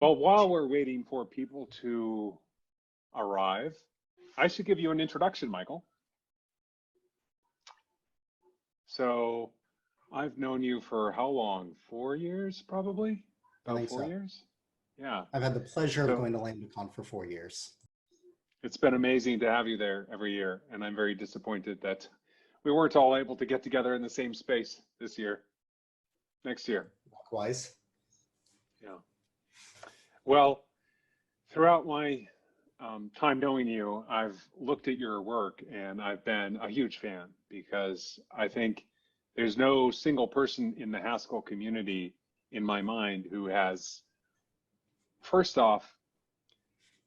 Well, while we're waiting for people to arrive, I should give you an introduction, Michael. So I've known you for how long? 4 years, probably? I About think 4 so. years? Yeah. I've had the pleasure of So going to LambdaConf for 4 years. it's been amazing to have you there every year, and I'm very disappointed that we weren't all able to get together in the same space this year, next year. Likewise. Yeah. Well, throughout my time knowing you, I've looked at your work and I've been a huge fan because I think there's no single person in the Haskell community in my mind who has, first off,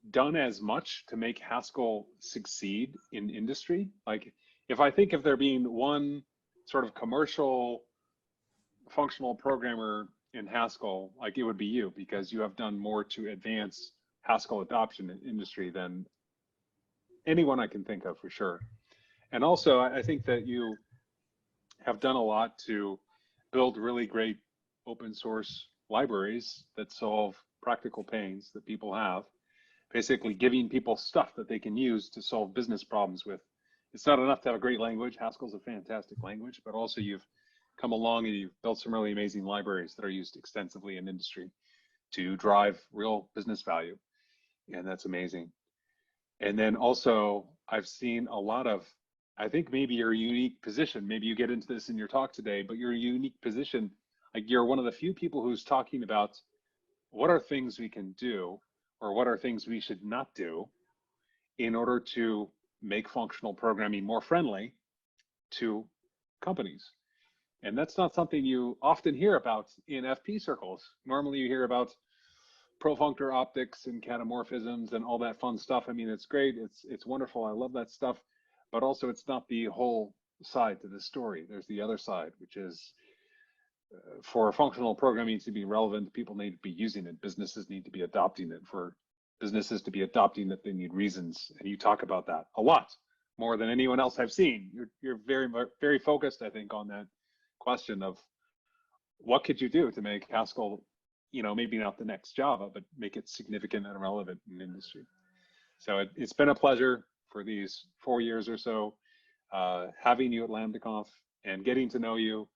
done as much to make Haskell succeed in industry. Like, if I think of there being one sort of commercial functional programmer in Haskell, like it would be you, because you have done more to advance Haskell adoption in industry than anyone I can think of, for sure. And also, I think that you have done a lot to build really great open source libraries that solve practical pains that people have, basically giving people stuff that they can use to solve business problems with. It's not enough to have a great language. Haskell's a fantastic language, but also you've come along and you've built some really amazing libraries that are used extensively in industry to drive real business value. And that's amazing. And then also, I've seen a lot of, I think maybe your unique position, maybe you get into this in your talk today, but your unique position, like you're one of the few people who's talking about what are things we can do or what are things we should not do in order to make functional programming more friendly to companies. And that's not something you often hear about in FP circles. Normally you hear about profunctor optics and catamorphisms and all that fun stuff. I mean, it's great, it's wonderful, I love that stuff, but also it's not the whole side to the story. There's the other side, which is for functional programming to be relevant, people need to be using it. Businesses need to be adopting it. For businesses to be adopting it, they need reasons. And you talk about that a lot, more than anyone else I've seen. You're very, very focused, I think, on that question of what could you do to make Haskell, you know, maybe not the next Java, but make it significant and relevant in industry. So it's been a pleasure for these 4 years or so, having you at LambdaConf and getting to know you.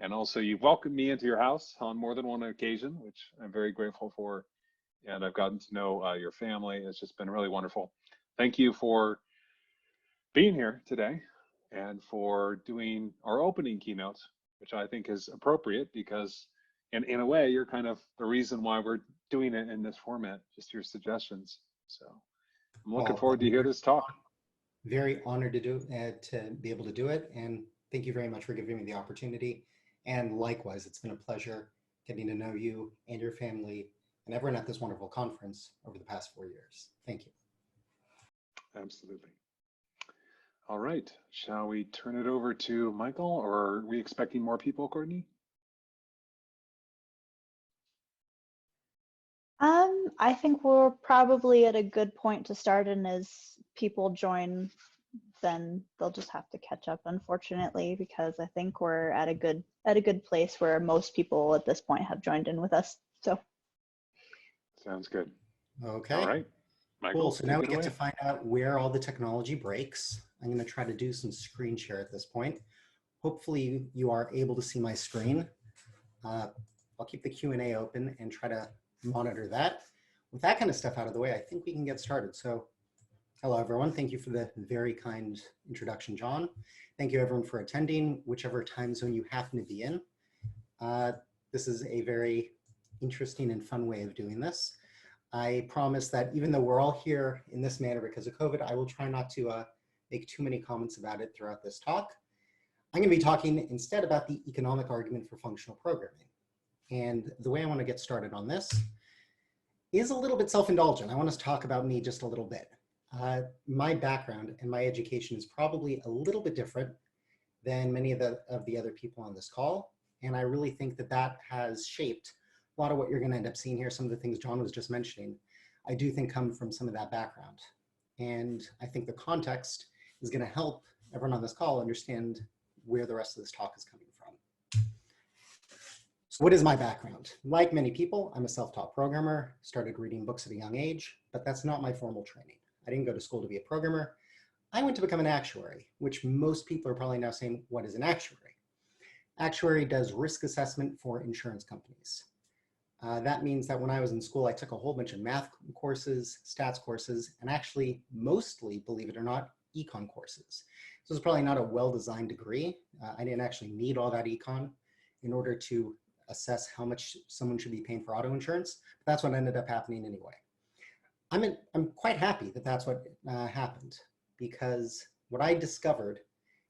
And also you've welcomed me into your house on more than one occasion, which I'm very grateful for. And I've gotten to know your family. It's just been really wonderful. Thank you for being here today and for doing our opening keynote, which I think is appropriate because in a way, you're kind of the reason why we're doing it in this format, just your suggestions. So I'm looking forward to hear this talk. Very honored to be able to do it. And thank you very much for giving me the opportunity. And likewise, it's been a pleasure getting to know you and your family and everyone at this wonderful conference over the past 4 years. Thank you. Absolutely. All right, shall we turn it over to Michael, or are we expecting more people, Courtney? I think we're probably at a good point to start, and as people join, then they'll just have to catch up, unfortunately, because I think we're at a good place where most people at this point have joined in with us. So sounds good. Okay. All right, Michael. Cool. So now we get to find out where all the technology breaks. I'm going to try to do some screen share at this point. Hopefully you are able to see my screen. I'll keep the Q&A open and try to monitor that. With that kind of stuff out of the way, I think we can get started. So hello, everyone. Thank you for the very kind introduction, John. Thank you, everyone, for attending, whichever time zone you happen to be in. This is a very interesting and fun way of doing this. I promise that even though we're all here in this manner because of COVID, I will try not to make too many comments about it throughout this talk. I'm going to be talking instead about the economic argument for functional programming. And the way I want to get started on this is a little bit self-indulgent. I want to talk about me just a little bit. My background and my education is probably a little bit different than many of the other people on this call. And I really think that that has shaped a lot of what you're going to end up seeing here. Some of the things John was just mentioning, I do think come from some of that background. And I think the context is going to help everyone on this call understand where the rest of this talk is coming from. So what is my background? Like many people, I'm a self-taught programmer, started reading books at a young age, but that's not my formal training. I didn't go to school to be a programmer. I went to become an actuary, which most people are probably now saying, what is an actuary? Actuary does risk assessment for insurance companies. That means that when I was in school, I took a whole bunch of math courses, stats courses, and actually mostly, believe it or not, econ courses. So it's probably not a well-designed degree. I didn't actually need all that econ in order to assess how much someone should be paying for auto insurance. But that's what ended up happening anyway. I'm quite happy that that's what happened, because what I discovered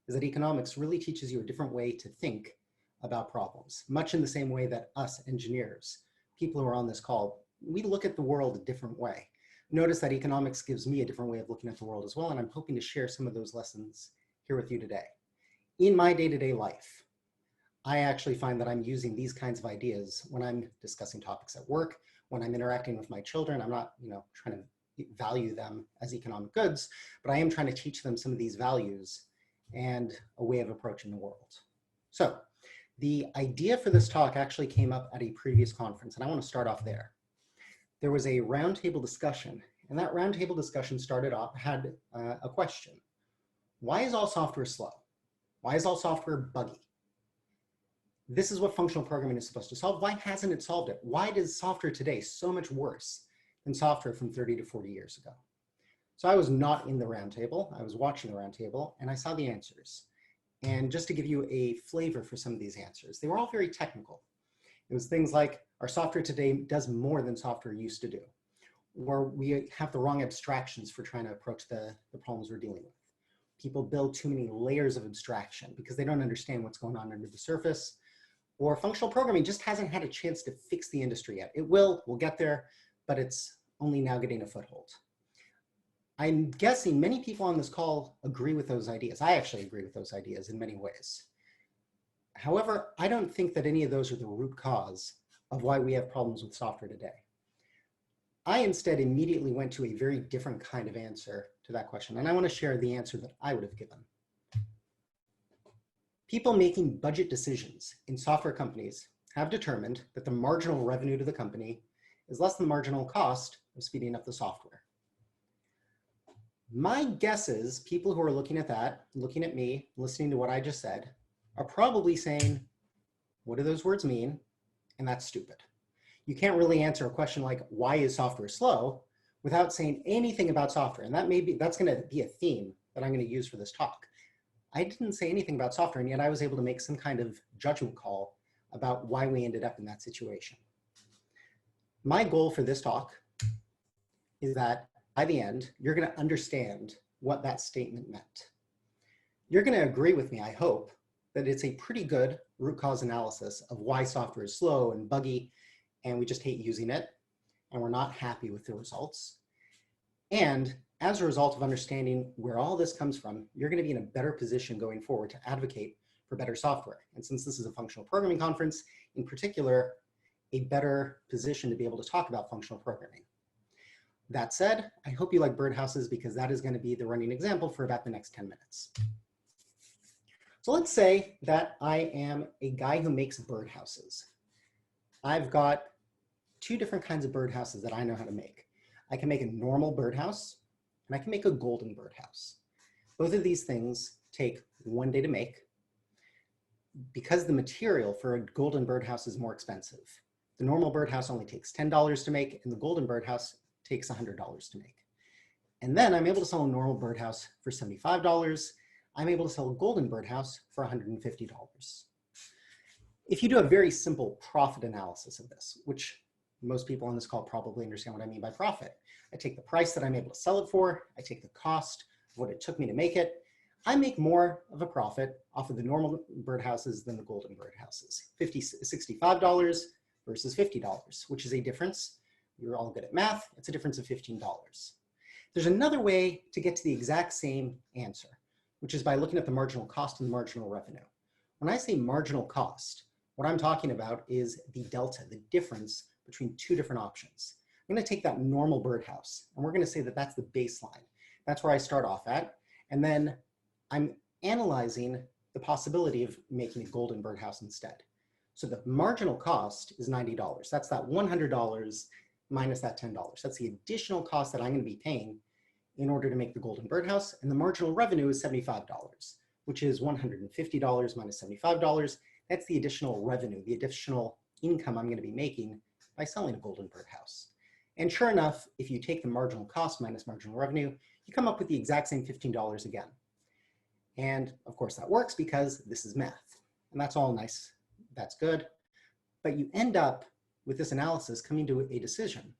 is that economics really teaches you a different way to think about problems, much in the same way that us engineers, people who are on this call, we look at the world a different way. Notice that economics gives me a different way of looking at the world as well, and I'm hoping to share some of those lessons here with you today. In my day-to-day life, I actually find that I'm using these kinds of ideas when I'm discussing topics at work, when I'm interacting with my children. I'm not, trying to value them as economic goods, but I am trying to teach them some of these values and a way of approaching the world. So the idea for this talk actually came up at a previous conference, and I want to start off there. There was a roundtable discussion, and that roundtable discussion had a question. Why is all software slow? Why is all software buggy? This is what functional programming is supposed to solve. Why hasn't it solved it? Why is software today so much worse than software from 30 to 40 years ago? So I was not in the roundtable. I was watching the roundtable, and I saw the answers. And just to give you a flavor for some of these answers, they were all very technical. It was things like, our software today does more than software used to do, or we have the wrong abstractions for trying to approach the problems we're dealing with. People build too many layers of abstraction because they don't understand what's going on under the surface, or functional programming just hasn't had a chance to fix the industry yet. It will, we'll get there, but it's only now getting a foothold. I'm guessing many people on this call agree with those ideas. I actually agree with those ideas in many ways. However, I don't think that any of those are the root cause of why we have problems with software today. I instead immediately went to a very different kind of answer to that question, and I want to share the answer that I would have given. People making budget decisions in software companies have determined that the marginal revenue to the company is less than the marginal cost of speeding up the software. My guess is people who are looking at that, looking at me, listening to what I just said, are probably saying, what do those words mean? And that's stupid. You can't really answer a question like, why is software slow, without saying anything about software. And that's going to be a theme that I'm going to use for this talk. I didn't say anything about software, and yet I was able to make some kind of judgment call about why we ended up in that situation. My goal for this talk is that by the end, you're going to understand what that statement meant. You're going to agree with me, I hope, that it's a pretty good root cause analysis of why software is slow and buggy, and we just hate using it, and we're not happy with the results. And as a result of understanding where all this comes from, you're going to be in a better position going forward to advocate for better software. And since this is a functional programming conference, in particular, a better position to be able to talk about functional programming. That said, I hope you like birdhouses, because that is going to be the running example for about the next 10 minutes. So let's say that I am a guy who makes birdhouses. I've got two different kinds of birdhouses that I know how to make. I can make a normal birdhouse, and I can make a golden birdhouse. Both of these things take one day to make, because the material for a golden birdhouse is more expensive. The normal birdhouse only takes $10 to make, and the golden birdhouse takes $100 to make. And then I'm able to sell a normal birdhouse for $75. I'm able to sell a golden birdhouse for $150. If you do a very simple profit analysis of this, which most people on this call probably understand what I mean by profit. I take the price that I'm able to sell it for, I take the cost of what it took me to make it. I make more of a profit off of the normal birdhouses than the golden birdhouses. $65 versus $50, which is a difference. You're all good at math. It's a difference of $15. There's another way to get to the exact same answer, which is by looking at the marginal cost and the marginal revenue. When I say marginal cost, what I'm talking about is the delta, the difference between two different options. I'm going to take that normal birdhouse, and we're going to say that that's the baseline. That's where I start off at. And then I'm analyzing the possibility of making a golden birdhouse instead. So the marginal cost is $90. That's that $100 minus that $10. That's the additional cost that I'm going to be paying in order to make the golden birdhouse. And the marginal revenue is $75, which is $150 minus $75. That's the additional revenue, the additional income I'm going to be making by selling a golden birdhouse. And sure enough, if you take the marginal cost minus marginal revenue, you come up with the exact same $15 again. And of course that works because this is math. And that's all nice. That's good. But you end up with this analysis coming to a decision.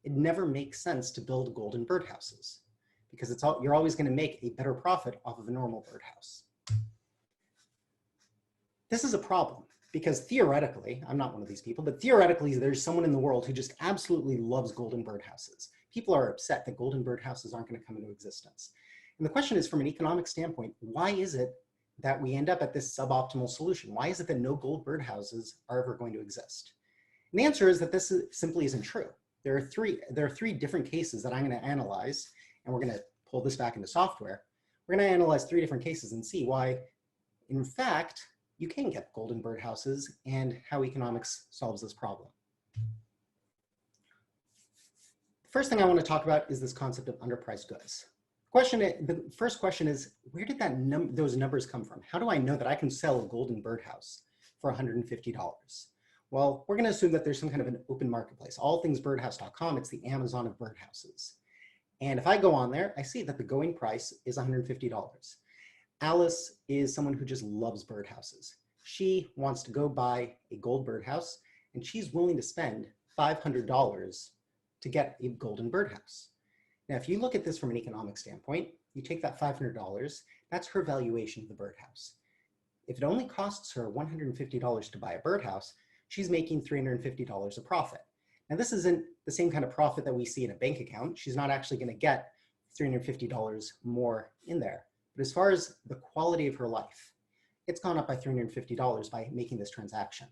It never makes sense to build golden birdhouses because you're always going to make a better profit off of a normal birdhouse. This is a problem because theoretically, I'm not one of these people, but theoretically there's someone in the world who just absolutely loves golden birdhouses. People are upset that golden birdhouses aren't going to come into existence. And the question is, from an economic standpoint, why is it that we end up at this suboptimal solution? Why is it that no gold birdhouses are ever going to exist? And the answer is that this simply isn't true. There are three different cases that I'm going to analyze, and we're going to pull this back into software. We're going to analyze 3 different cases and see why, in fact, you can get golden birdhouses and how economics solves this problem. The first thing I want to talk about is this concept of underpriced goods. The first question is, where did those numbers come from? How do I know that I can sell a golden birdhouse for $150? Well, we're going to assume that there's some kind of an open marketplace. Allthingsbirdhouse.com, it's the Amazon of birdhouses. And if I go on there, I see that the going price is $150. Alice is someone who just loves birdhouses. She wants to go buy a gold birdhouse, and she's willing to spend $500 to get a golden birdhouse. Now, if you look at this from an economic standpoint, you take that $500, that's her valuation of the birdhouse. If it only costs her $150 to buy a birdhouse, she's making $350 of profit. Now, this isn't the same kind of profit that we see in a bank account. She's not actually going to get $350 more in there. But as far as the quality of her life, it's gone up by $350 by making this transaction.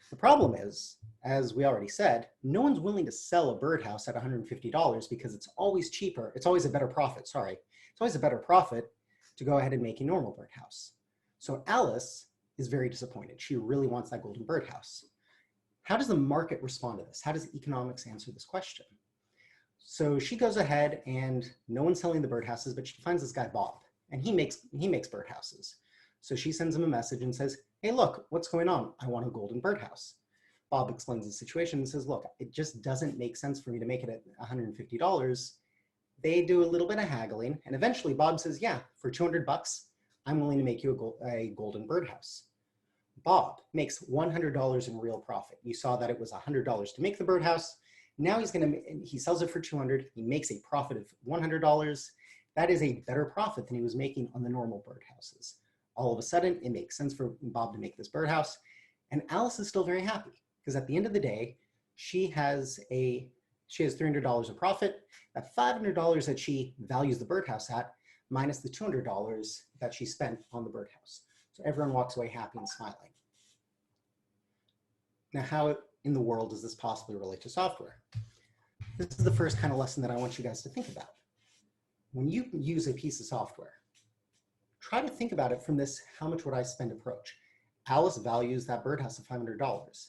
The problem is, as we already said, no one's willing to sell a birdhouse at $150 because it's always cheaper. It's always a better profit, sorry. It's always a better profit to go ahead and make a normal birdhouse. So Alice is very disappointed. She really wants that golden birdhouse. How does the market respond to this? How does economics answer this question? So she goes ahead and no one's selling the birdhouses, but she finds this guy, Bob, and he makes birdhouses. So she sends him a message and says, hey, look, what's going on? I want a golden birdhouse. Bob explains the situation and says, look, it just doesn't make sense for me to make it at $150. They do a little bit of haggling. And eventually Bob says, yeah, for $200, I'm willing to make you a golden birdhouse. Bob makes $100 in real profit. You saw that it was $100 to make the birdhouse. Now he sells it for $200. He makes a profit of $100. That is a better profit than he was making on the normal birdhouses. All of a sudden, it makes sense for Bob to make this birdhouse. And Alice is still very happy because at the end of the day, she has $300 of profit. That $500 that she values the birdhouse at minus the $200 that she spent on the birdhouse. So everyone walks away happy and smiling. Now, how in the world does this possibly relate to software? This is the first kind of lesson that I want you guys to think about. When you use a piece of software, try to think about it from this how much would I spend approach. Alice values that birdhouse at $500.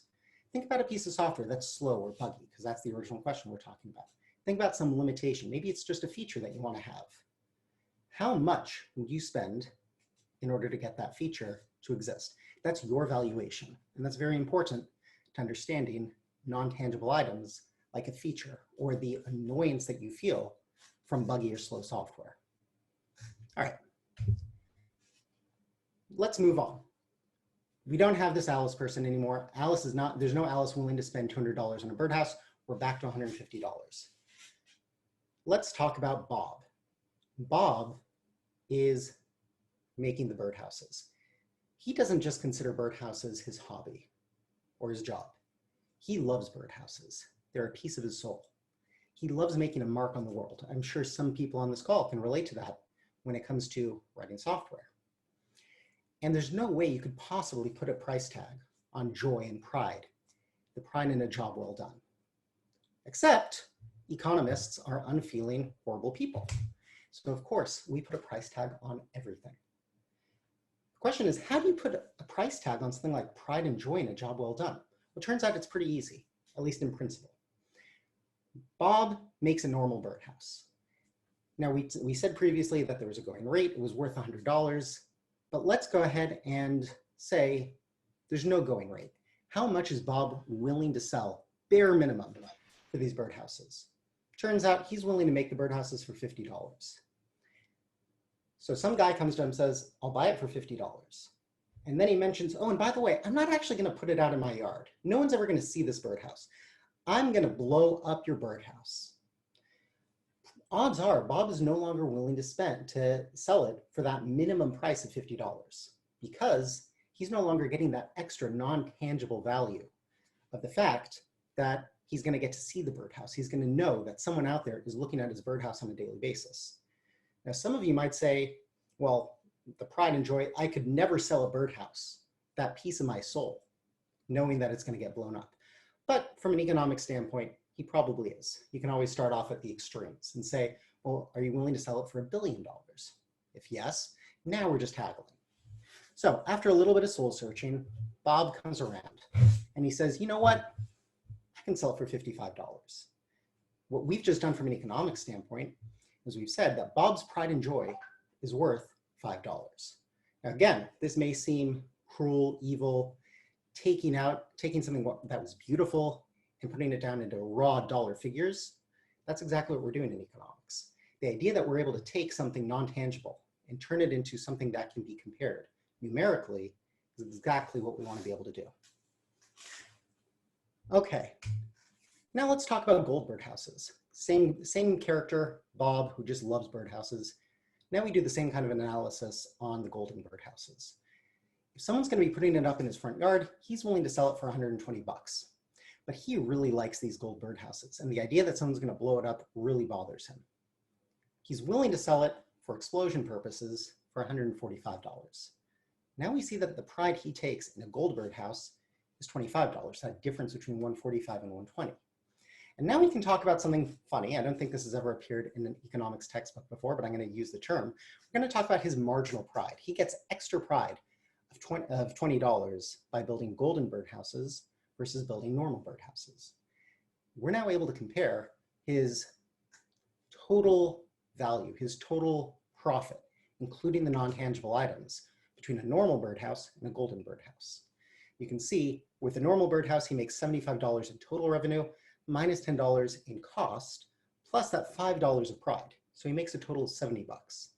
Think about a piece of software that's slow or buggy, because that's the original question we're talking about. Think about some limitation. Maybe it's just a feature that you want to have. How much would you spend in order to get that feature to exist? That's your valuation. And that's very important to understanding non-tangible items like a feature or the annoyance that you feel from buggy or slow software. All right. Let's move on. We don't have this Alice person anymore. There's no Alice willing to spend $200 on a birdhouse. We're back to $150. Let's talk about Bob. Bob is making the birdhouses. He doesn't just consider birdhouses his hobby or his job. He loves birdhouses. They're a piece of his soul. He loves making a mark on the world. I'm sure some people on this call can relate to that when it comes to writing software. And there's no way you could possibly put a price tag on joy and pride, the pride in a job well done. Except economists are unfeeling, horrible people. So of course, we put a price tag on everything. The question is, how do you put a price tag on something like pride and joy in a job well done? Well, it turns out it's pretty easy, at least in principle. Bob makes a normal birdhouse. Now, we said previously that there was a going rate. It was worth $100. But let's go ahead and say there's no going rate. How much is Bob willing to sell, bare minimum, for these birdhouses? Turns out he's willing to make the birdhouses for $50. So some guy comes to him and says, I'll buy it for $50. And then he mentions, oh, and by the way, I'm not actually going to put it out in my yard. No one's ever going to see this birdhouse. I'm going to blow up your birdhouse. Odds are Bob is no longer willing to sell it for that minimum price of $50 because he's no longer getting that extra non-tangible value of the fact that he's going to get to see the birdhouse. He's going to know that someone out there is looking at his birdhouse on a daily basis. Now, some of you might say, well, the pride and joy, I could never sell a birdhouse, that piece of my soul, knowing that it's going to get blown up. But from an economic standpoint, he probably is. You can always start off at the extremes and say, well, are you willing to sell it for $1 billion? If yes, now we're just haggling. So after a little bit of soul searching, Bob comes around and he says, you know what? I can sell it for $55. What we've just done from an economic standpoint is we've said that Bob's pride and joy is worth $5. Now again, this may seem cruel, evil, taking something that was beautiful and putting it down into raw dollar figures. That's exactly what we're doing in economics. The idea that we're able to take something non-tangible and turn it into something that can be compared numerically is exactly what we want to be able to do. Okay, now let's talk about gold birdhouses. Same character, Bob, who just loves birdhouses. Now we do the same kind of analysis on the golden birdhouses. If someone's going to be putting it up in his front yard, he's willing to sell it for 120 bucks. But he really likes these gold birdhouses, and the idea that someone's going to blow it up really bothers him. He's willing to sell it for explosion purposes for $145. Now we see that the pride he takes in a gold birdhouse is $25, that difference between $145 and $120. And now we can talk about something funny. I don't think this has ever appeared in an economics textbook before, but I'm going to use the term. We're going to talk about his marginal pride. He gets extra pride of $20 by building golden birdhouses versus building normal birdhouses. We're now able to compare his total value, his total profit, including the non-tangible items, between a normal birdhouse and a golden birdhouse. You can see with a normal birdhouse, he makes $75 in total revenue, minus $10 in cost, plus that $5 of pride. So he makes a total of 70 bucks.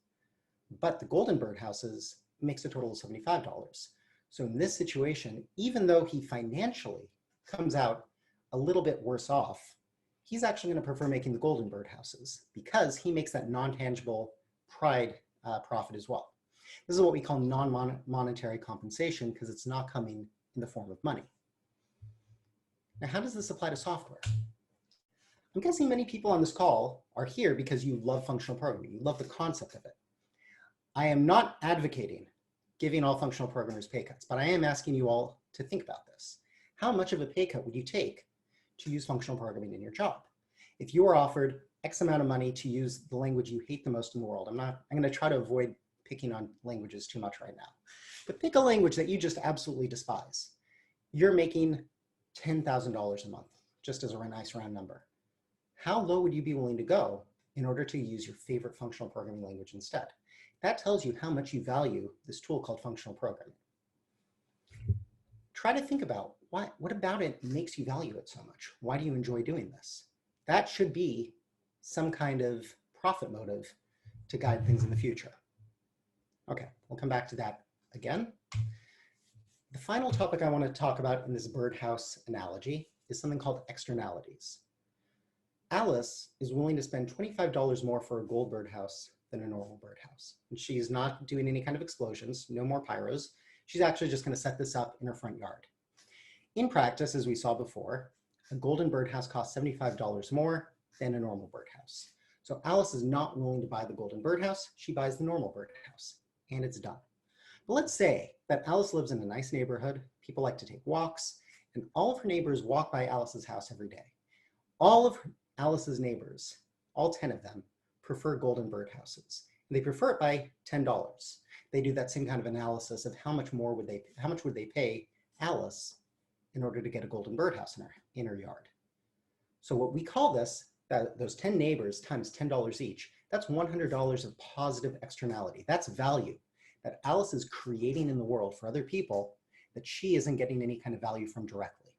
But the golden birdhouses makes a total of $75. So in this situation, even though he financially comes out a little bit worse off, he's actually going to prefer making the golden birdhouses because he makes that non-tangible pride profit as well. This is what we call non-monetary compensation because it's not coming in the form of money. Now, how does this apply to software? I'm guessing many people on this call are here because you love functional programming. You love the concept of it. I am not advocating giving all functional programmers pay cuts, but I am asking you all to think about this. How much of a pay cut would you take to use functional programming in your job? If you are offered X amount of money to use the language you hate the most in the world, I'm going to try to avoid picking on languages too much right now, but pick a language that you just absolutely despise. You're making $10,000 a month, just as a nice round number. How low would you be willing to go in order to use your favorite functional programming language instead? That tells you how much you value this tool called functional programming. Try to think about what about it makes you value it so much? Why do you enjoy doing this? That should be some kind of profit motive to guide things in the future. Okay, we'll come back to that again. The final topic I want to talk about in this birdhouse analogy is something called externalities. Alice is willing to spend $25 more for a gold birdhouse than a normal birdhouse. And she's not doing any kind of explosions, no more pyros. She's actually just going to set this up in her front yard. In practice, as we saw before, a golden birdhouse costs $75 more than a normal birdhouse. So Alice is not willing to buy the golden birdhouse. She buys the normal birdhouse, and it's done. But let's say that Alice lives in a nice neighborhood. People like to take walks, and all of her neighbors walk by Alice's house every day. All of Alice's neighbors, all 10 of them, prefer golden birdhouses. And they prefer it by $10. they do that same kind of analysis of how much would they pay Alice in order to get a golden birdhouse in her yard. So what we call this, those 10 neighbors times $10 each, that's $100 of positive externality. That's value that Alice is creating in the world for other people that she isn't getting any kind of value from directly.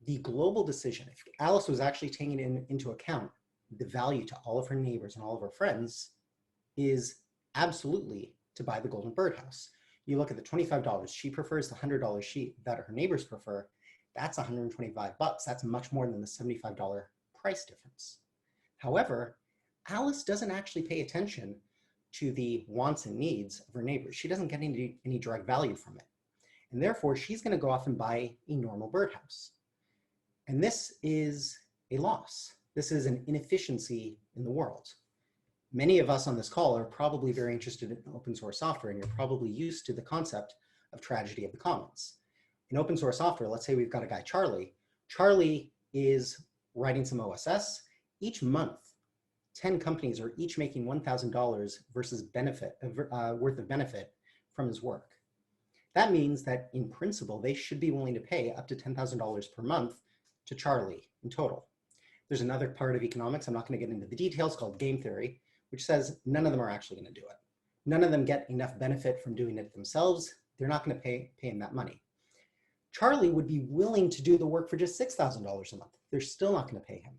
The global decision, if Alice was actually taking into account the value to all of her neighbors and all of her friends, is absolutely to buy the golden birdhouse. You look at the $25, she prefers the $100 that her neighbors prefer, that's $125. That's much more than the $75 price difference. However, Alice doesn't actually pay attention to the wants and needs of her neighbors. She doesn't get any direct value from it. And therefore, she's going to go off and buy a normal birdhouse. And this is a loss. This is an inefficiency in the world. Many of us on this call are probably very interested in open source software, and you're probably used to the concept of tragedy of the commons. In open source software, let's say we've got a guy, Charlie. Charlie is writing some OSS. Each month, 10 companies are each making $1,000 versus worth of benefit from his work. That means that in principle, they should be willing to pay up to $10,000 per month to Charlie in total. There's another part of economics, I'm not going to get into the details, called game theory, which says none of them are actually going to do it. None of them get enough benefit from doing it themselves. They're not going to pay him that money. Charlie would be willing to do the work for just $6,000 a month. They're still not going to pay him.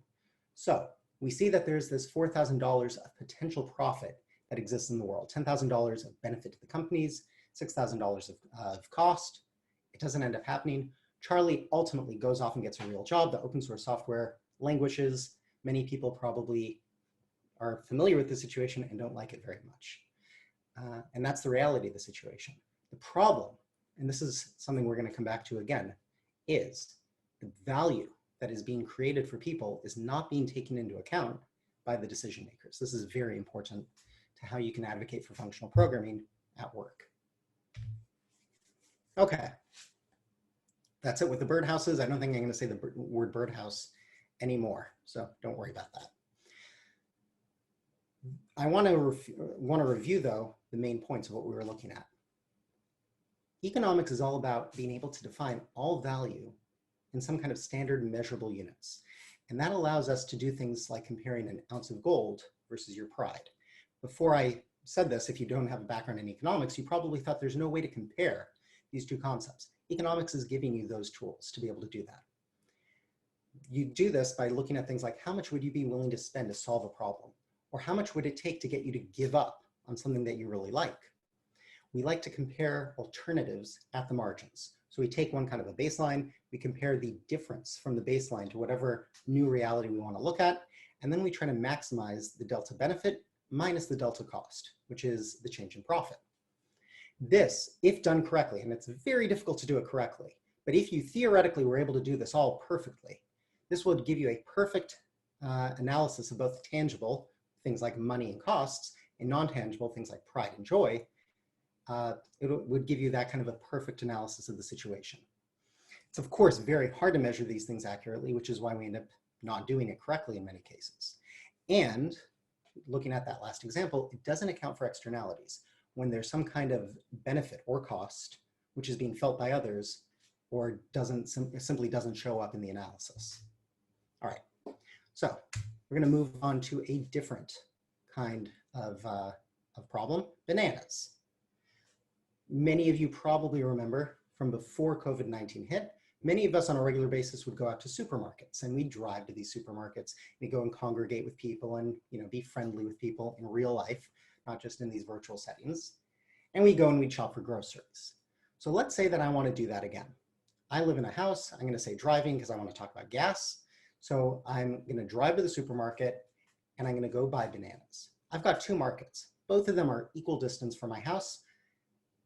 So we see that there's this $4,000 of potential profit that exists in the world, $10,000 of benefit to the companies, $6,000 of cost. It doesn't end up happening. Charlie ultimately goes off and gets a real job. The open source software languishes. Many people probably are familiar with the situation and don't like it very much. And that's the reality of the situation. The problem, and this is something we're going to come back to again, is the value that is being created for people is not being taken into account by the decision makers. This is very important to how you can advocate for functional programming at work. Okay, that's it with the birdhouses. I don't think I'm going to say the word birdhouse anymore, so don't worry about that. I want to review, though, the main points of what we were looking at. Economics is all about being able to define all value in some kind of standard measurable units. And that allows us to do things like comparing an ounce of gold versus your pride. Before I said this, if you don't have a background in economics, you probably thought there's no way to compare these two concepts. Economics is giving you those tools to be able to do that. You do this by looking at things like how much would you be willing to spend to solve a problem? Or how much would it take to get you to give up on something that you really like? We like to compare alternatives at the margins. So we take one kind of a baseline, we compare the difference from the baseline to whatever new reality we want to look at, and then we try to maximize the delta benefit minus the delta cost, which is the change in profit. This, if done correctly, and it's very difficult to do it correctly, but if you theoretically were able to do this all perfectly, this would give you a perfect analysis of both tangible, things like money and costs, and non-tangible, things like pride and joy. It would give you that kind of a perfect analysis of the situation. It's of course very hard to measure these things accurately, which is why we end up not doing it correctly in many cases. And looking at that last example, it doesn't account for externalities. When there's some kind of benefit or cost, which is being felt by others, or simply doesn't show up in the analysis. All right, so we're going to move on to a different kind of problem, bananas. Many of you probably remember from before COVID-19 hit, many of us on a regular basis would go out to supermarkets, and we'd drive to these supermarkets. We go and congregate with people and be friendly with people in real life, not just in these virtual settings. And we go and we'd shop for groceries. So let's say that I want to do that again. I live in a house. I'm going to say driving because I want to talk about gas. So I'm going to drive to the supermarket and I'm going to go buy bananas. I've got two markets. Both of them are equal distance from my house.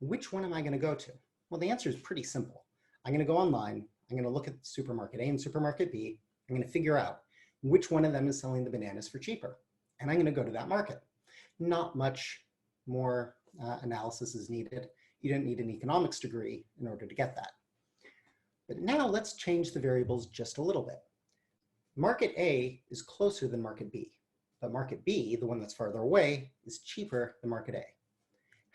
Which one am I going to go to? Well, the answer is pretty simple. I'm going to go online. I'm going to look at supermarket A and supermarket B. I'm going to figure out which one of them is selling the bananas for cheaper. And I'm going to go to that market. Not much more analysis is needed. You don't need an economics degree in order to get that. But now let's change the variables just a little bit. Market A is closer than market B, but market B, the one that's farther away, is cheaper than market A.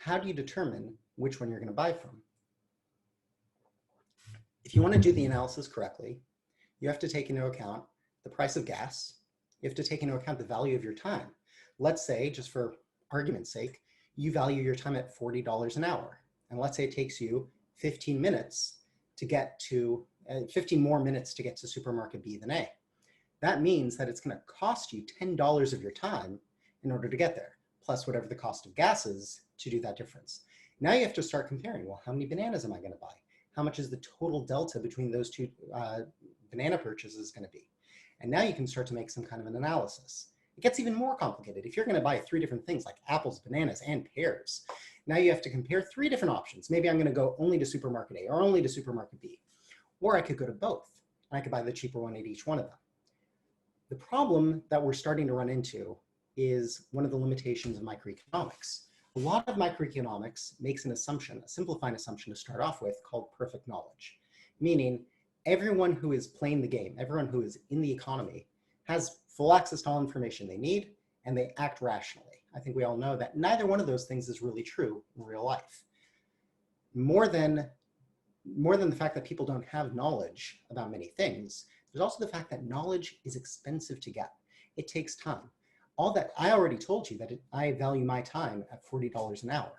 how do you determine which one you're going to buy from? If you want to do the analysis correctly, you have to take into account the price of gas. You have to take into account the value of your time. Let's say, just for argument's sake, you value your time at $40 an hour. And let's say it takes you 15 minutes to get to, 15 more minutes to get to supermarket B than A. That means that it's going to cost you $10 of your time in order to get there, plus whatever the cost of gas is to do that difference. Now you have to start comparing, well, how many bananas am I going to buy? How much is the total delta between those two banana purchases going to be? And now you can start to make some kind of an analysis. It gets even more complicated. If you're going to buy 3 different things like apples, bananas, and pears, now you have to compare 3 different options. Maybe I'm going to go only to supermarket A or only to supermarket B. Or I could go to both. I could buy the cheaper one at each one of them. The problem that we're starting to run into is one of the limitations of microeconomics. A lot of microeconomics makes an assumption, a simplifying assumption to start off with, called perfect knowledge, meaning everyone who is playing the game, everyone who is in the economy, has full access to all information they need, and they act rationally. I think we all know that neither one of those things is really true in real life. More than the fact that people don't have knowledge about many things, there's also the fact that knowledge is expensive to get. It takes time. All that I already told you that I value my time at $40 an hour.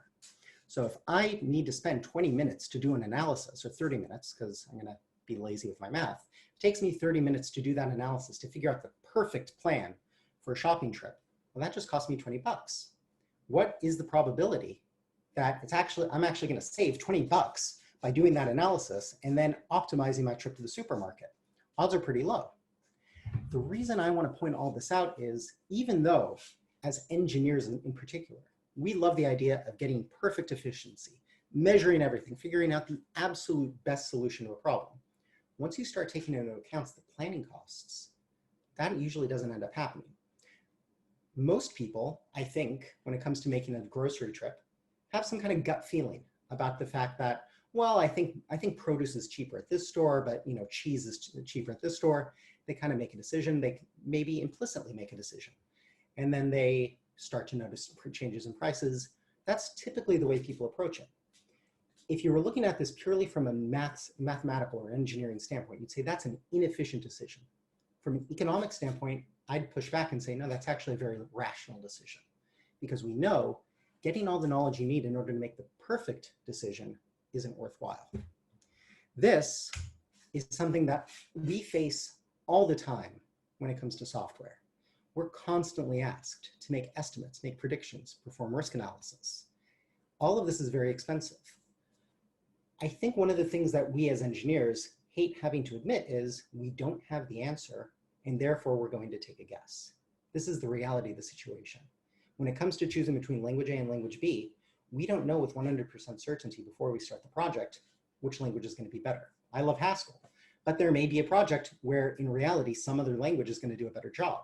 So if I need to spend 20 minutes to do an analysis, or 30 minutes, because I'm going to be lazy with my math, it takes me 30 minutes to do that analysis to figure out the perfect plan for a shopping trip. Well, that just cost me 20 bucks. What is the probability that I'm actually going to save 20 bucks by doing that analysis and then optimizing my trip to the supermarket? Odds are pretty low. The reason I want to point all this out is, even though as engineers in particular, we love the idea of getting perfect efficiency, measuring everything, figuring out the absolute best solution to a problem, once you start taking into account the planning costs, that usually doesn't end up happening. Most people, I think, when it comes to making a grocery trip, have some kind of gut feeling about the fact that, well, I think produce is cheaper at this store, but cheese is cheaper at this store. They kind of make a decision. They maybe implicitly make a decision. And then they start to notice changes in prices. That's typically the way people approach it. If you were looking at this purely from a mathematical or engineering standpoint, you'd say that's an inefficient decision. From an economic standpoint, I'd push back and say, no, that's actually a very rational decision, because we know getting all the knowledge you need in order to make the perfect decision isn't worthwhile. This is something that we face all the time when it comes to software. We're constantly asked to make estimates, make predictions, perform risk analysis. All of this is very expensive. I think one of the things that we as engineers hate having to admit is we don't have the answer, and therefore we're going to take a guess. This is the reality of the situation. When it comes to choosing between language A and language B, we don't know with 100% certainty before we start the project which language is going to be better. I love Haskell, but there may be a project where in reality some other language is going to do a better job.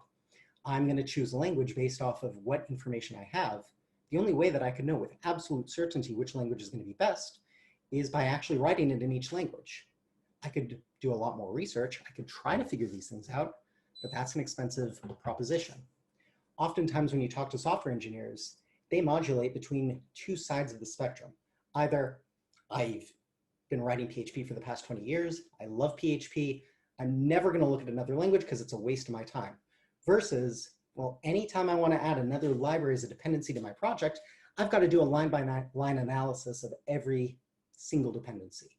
I'm going to choose a language based off of what information I have. The only way that I can know with absolute certainty which language is going to be best is by actually writing it in each language. I could do a lot more research. I could try to figure these things out, but that's an expensive proposition. Oftentimes when you talk to software engineers, they modulate between 2 sides of the spectrum. Either I've been writing PHP for the past 20 years, I love PHP, I'm never going to look at another language because it's a waste of my time. Versus, well, anytime I want to add another library as a dependency to my project, I've got to do a line-by-line analysis of every single dependency.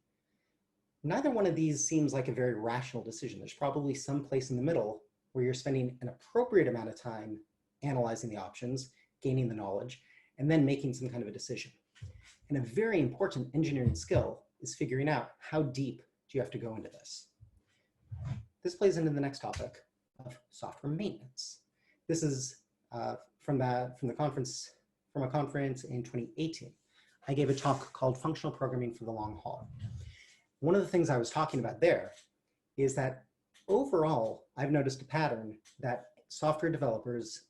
Neither one of these seems like a very rational decision. There's probably some place in the middle where you're spending an appropriate amount of time analyzing the options, gaining the knowledge, and then making some kind of a decision. And a very important engineering skill is figuring out how deep do you have to go into this. This plays into the next topic of software maintenance. This is from a conference in 2018. I gave a talk called Functional Programming for the Long Haul. One of the things I was talking about there is that overall, I've noticed a pattern that software developers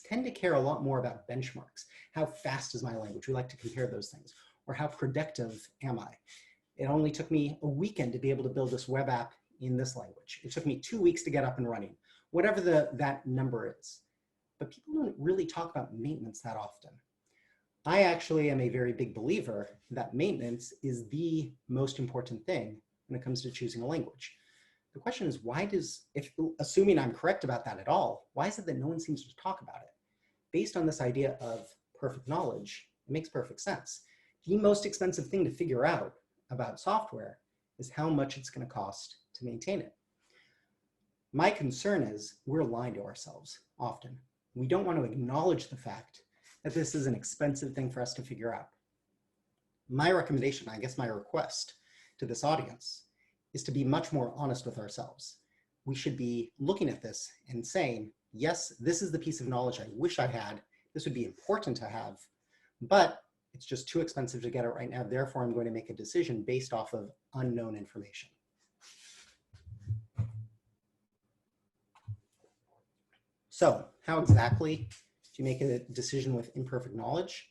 tend to care a lot more about benchmarks. How fast is my language? We like to compare those things. Or how productive am I? It only took me a weekend to be able to build this web app in this language. It took me 2 weeks to get up and running, whatever that number is. But people don't really talk about maintenance that often. I actually am a very big believer that maintenance is the most important thing when it comes to choosing a language. The question is, why does, if assuming I'm correct about that at all, why is it that no one seems to talk about it? Based on this idea of perfect knowledge, it makes perfect sense. The most expensive thing to figure out about software is how much it's going to cost to maintain it. My concern is we're lying to ourselves often. We don't want to acknowledge the fact that this is an expensive thing for us to figure out. My recommendation, I guess my request to this audience, is to be much more honest with ourselves. We should be looking at this and saying, yes, this is the piece of knowledge I wish I had. This would be important to have, but it's just too expensive to get it right now. Therefore, I'm going to make a decision based off of unknown information. So how exactly do you make a decision with imperfect knowledge?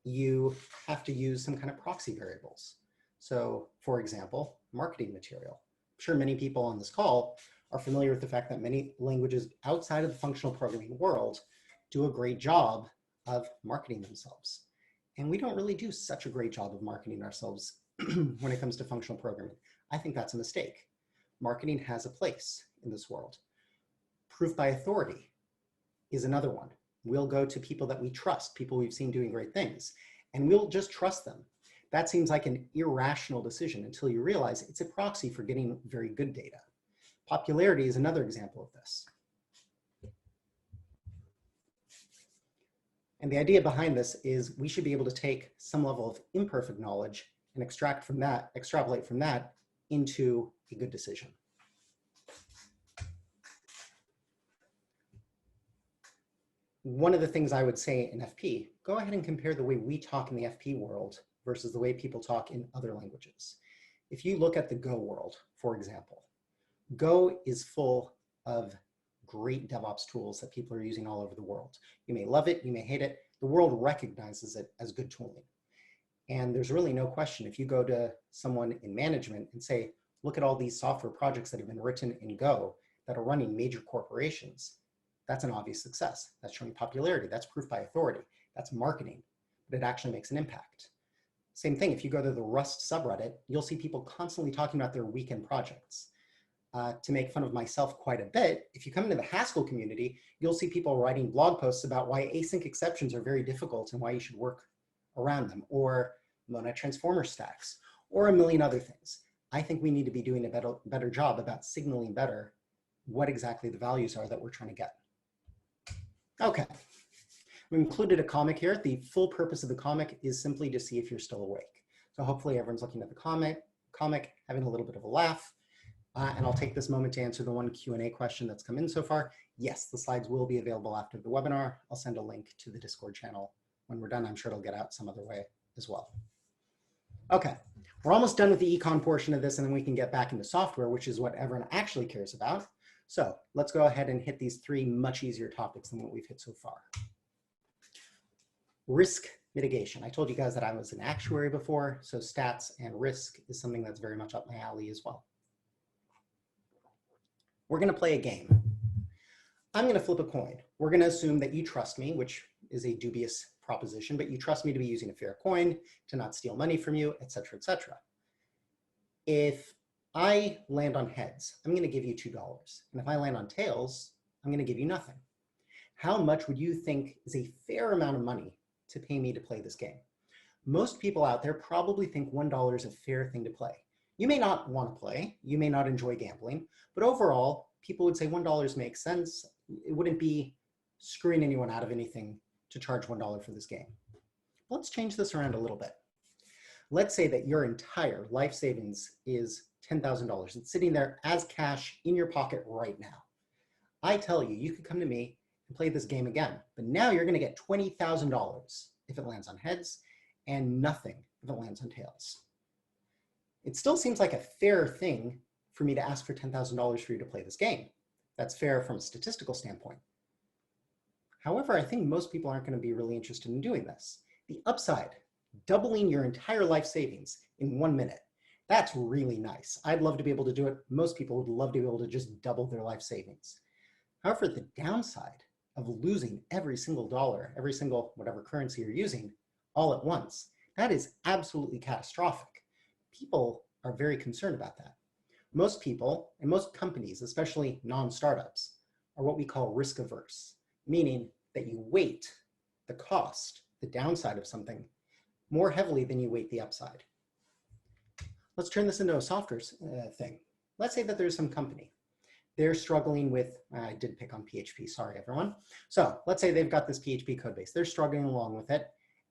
You have to use some kind of proxy variables. So for example, marketing material. I'm sure many people on this call are familiar with the fact that many languages outside of the functional programming world do a great job of marketing themselves. And we don't really do such a great job of marketing ourselves when it comes to functional programming. I think that's a mistake. Marketing has a place in this world. Proof by authority is another one. We'll go to people that we trust, people we've seen doing great things, and we'll just trust them. That seems like an irrational decision until you realize it's a proxy for getting very good data. Popularity is another example of this. And the idea behind this is we should be able to take some level of imperfect knowledge and extrapolate from that into a good decision. One of the things I would say in FP, go ahead and compare the way we talk in the FP world versus the way people talk in other languages. If you look at the Go world, for example, Go is full of great DevOps tools that people are using all over the world. You may love it, you may hate it. The world recognizes it as good tooling. And there's really no question, if you go to someone in management and say, look at all these software projects that have been written in Go that are running major corporations, that's an obvious success. That's showing popularity. That's proof by authority. That's marketing, but it actually makes an impact. Same thing, if you go to the Rust subreddit, you'll see people constantly talking about their weekend projects. To make fun of myself quite a bit, if you come into the Haskell community, you'll see people writing blog posts about why async exceptions are very difficult and why you should work around them, or monad transformer stacks, or a million other things. I think we need to be doing a better job about signaling better what exactly the values are that we're trying to get. Okay, we included a comic here. The full purpose of the comic is simply to see if you're still awake. So hopefully everyone's looking at the comic, having a little bit of a laugh. And I'll take this moment to answer the one Q&A question that's come in so far. Yes, the slides will be available after the webinar. I'll send a link to the Discord channel. When we're done, I'm sure it'll get out some other way as well. Okay, we're almost done with the econ portion of this, and then we can get back into software, which is what everyone actually cares about. So let's go ahead and hit these three much easier topics than what we've hit so far. Risk mitigation. I told you guys that I was an actuary before, so stats and risk is something that's very much up my alley as well. We're going to play a game. I'm going to flip a coin. We're going to assume that you trust me, which is a dubious proposition, but you trust me to be using a fair coin, to not steal money from you, et cetera, et cetera. If I land on heads, I'm going to give you $2. And if I land on tails, I'm going to give you nothing. How much would you think is a fair amount of money to pay me to play this game? Most people out there probably think $1 is a fair thing to play. You may not want to play, you may not enjoy gambling, but overall, people would say $1 makes sense. It wouldn't be screwing anyone out of anything to charge $1 for this game. Let's change this around a little bit. Let's say that your entire life savings is $10,000. It's sitting there as cash in your pocket right now. I tell you, you could come to me and play this game again, but now you're going to get $20,000 if it lands on heads and nothing if it lands on tails. It still seems like a fair thing for me to ask for $10,000 for you to play this game. That's fair from a statistical standpoint. However, I think most people aren't going to be really interested in doing this. The upside, doubling your entire life savings in 1 minute. That's really nice. I'd love to be able to do it. Most people would love to be able to just double their life savings. However, the downside of losing every single dollar, every single whatever currency you're using all at once, that is absolutely catastrophic. People are very concerned about that. Most people and most companies, especially non-startups, are what we call risk-averse, meaning that you weight the cost, the downside of something, more heavily than you weight the upside. Let's turn this into a software thing. Let's say that there's some company. They're struggling with, I did pick on PHP, sorry everyone. So let's say they've got this PHP code base. They're struggling along with it.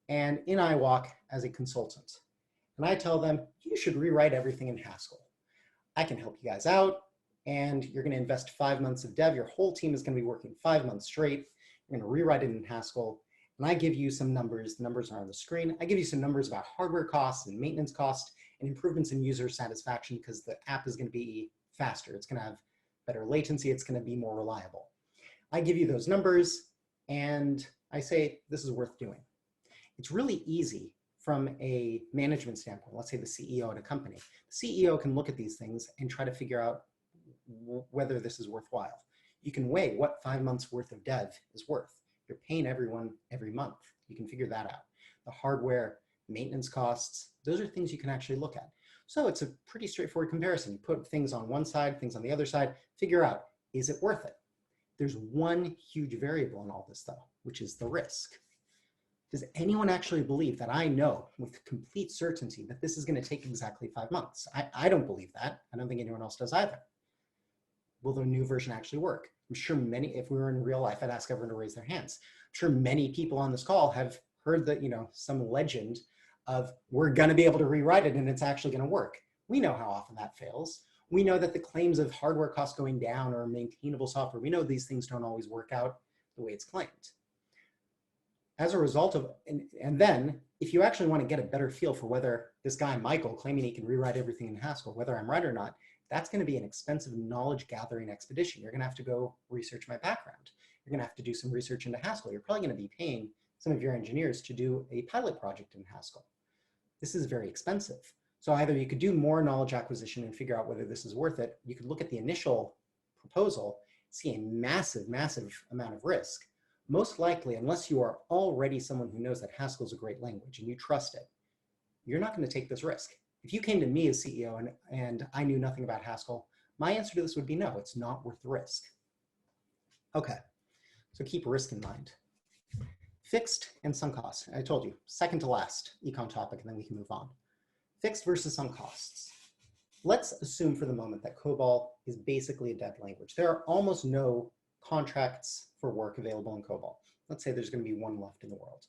And in I walk as a consultant. And I tell them, you should rewrite everything in Haskell. I can help you guys out. And you're going to invest 5 months of dev. Your whole team is going to be working 5 months straight. You're going to rewrite it in Haskell. And I give you some numbers. The numbers are on the screen. I give you some numbers about hardware costs and maintenance costs and improvements in user satisfaction because the app is going to be faster. It's going to have better latency. It's going to be more reliable. I give you those numbers and I say, this is worth doing. It's really easy from a management standpoint. Let's say the CEO at a company. The CEO can look at these things and try to figure out whether this is worthwhile. You can weigh what 5 months worth of dev is worth. You're paying everyone every month. You can figure that out. The hardware, maintenance costs, those are things you can actually look at. So it's a pretty straightforward comparison. You put things on one side, things on the other side, figure out, is it worth it? There's one huge variable in all this though, which is the risk. Does anyone actually believe that I know with complete certainty that this is going to take exactly 5 months? I don't believe that. I don't think anyone else does either. Will the new version actually work? I'm sure many, if we were in real life, I'd ask everyone to raise their hands. I'm sure many people on this call have heard that, some legend of we're going to be able to rewrite it and it's actually going to work. We know how often that fails. We know that the claims of hardware costs going down or maintainable software, we know these things don't always work out the way it's claimed. As a result of, and then if you actually want to get a better feel for whether this guy, Michael, claiming he can rewrite everything in Haskell, whether I'm right or not, that's going to be an expensive knowledge gathering expedition. You're going to have to go research my background. You're going to have to do some research into Haskell. You're probably going to be paying some of your engineers to do a pilot project in Haskell. This is very expensive. So either you could do more knowledge acquisition and figure out whether this is worth it. You could look at the initial proposal, see a massive, massive amount of risk. Most likely, unless you are already someone who knows that Haskell is a great language and you trust it, you're not going to take this risk. If you came to me as CEO and I knew nothing about Haskell, my answer to this would be no, it's not worth the risk. Okay, so keep risk in mind. Fixed and sunk costs. I told you, second to last econ topic, and then we can move on. Fixed versus sunk costs. Let's assume for the moment that COBOL is basically a dead language. There are almost no contracts for work available in COBOL. Let's say there's going to be one left in the world.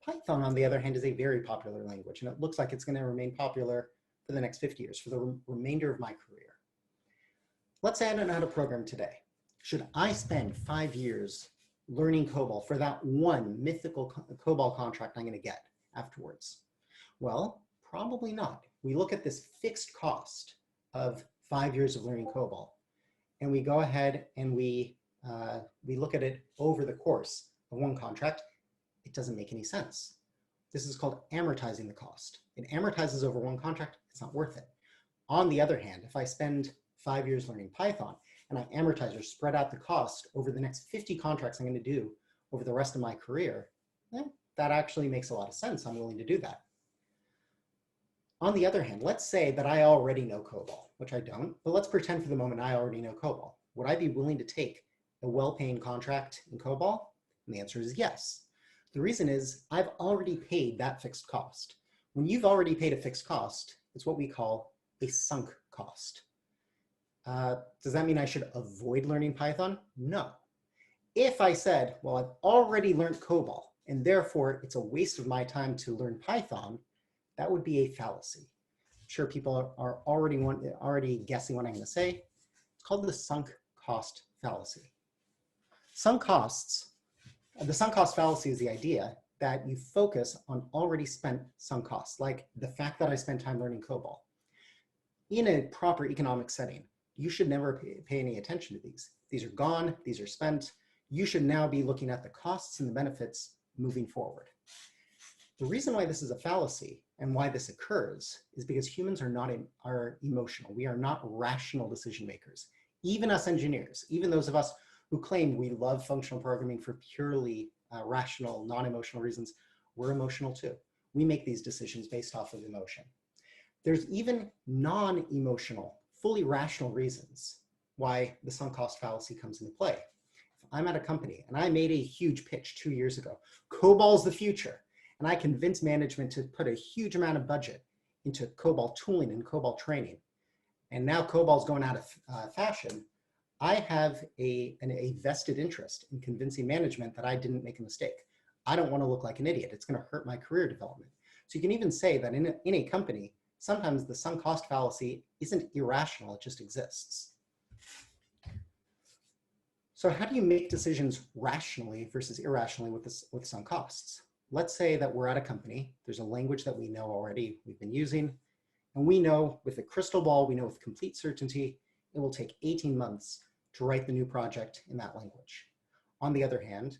Python, on the other hand, is a very popular language, and it looks like it's going to remain popular for the next 50 years, for the remainder of my career. Let's say I don't know how to program today. Should I spend 5 years learning COBOL for that one mythical COBOL contract I'm going to get afterwards? Well, probably not. We look at this fixed cost of 5 years of learning COBOL, and we go ahead and we look at it over the course of one contract. It doesn't make any sense. This is called amortizing the cost. It amortizes over one contract. It's not worth it. On the other hand, if I spend 5 years learning Python and I amortize or spread out the cost over the next 50 contracts I'm going to do over the rest of my career, that actually makes a lot of sense. I'm willing to do that. On the other hand, let's say that I already know COBOL, which I don't, but let's pretend for the moment I already know COBOL. Would I be willing to take a well-paying contract in COBOL? And the answer is yes. The reason is I've already paid that fixed cost. When you've already paid a fixed cost, it's what we call a sunk cost. Does that mean I should avoid learning Python? No. If I said, well, I've already learned COBOL, and therefore it's a waste of my time to learn Python, that would be a fallacy. I'm sure people are already guessing what I'm going to say. It's called the sunk cost fallacy. Sunk costs. The sunk cost fallacy is the idea that you focus on already spent sunk costs, like the fact that I spent time learning COBOL. In a proper economic setting, you should never pay any attention to these. These are gone, these are spent. You should now be looking at the costs and the benefits moving forward. The reason why this is a fallacy and why this occurs is because humans are emotional. We are not rational decision makers. Even us engineers, even those of us who claim we love functional programming for purely rational, non-emotional reasons, we're emotional too. We make these decisions based off of emotion. There's even non-emotional, fully rational reasons why the sunk cost fallacy comes into play. If I'm at a company and I made a huge pitch 2 years ago, COBOL's the future, and I convinced management to put a huge amount of budget into COBOL tooling and COBOL training, and now COBOL's going out of fashion, I have a vested interest in convincing management that I didn't make a mistake. I don't want to look like an idiot. It's going to hurt my career development. So you can even say that in a company, sometimes the sunk cost fallacy isn't irrational, it just exists. So how do you make decisions rationally versus irrationally with sunk costs? Let's say that we're at a company, there's a language that we know already, we've been using, and we know with a crystal ball, we know with complete certainty, it will take 18 months to write the new project in that language. On the other hand,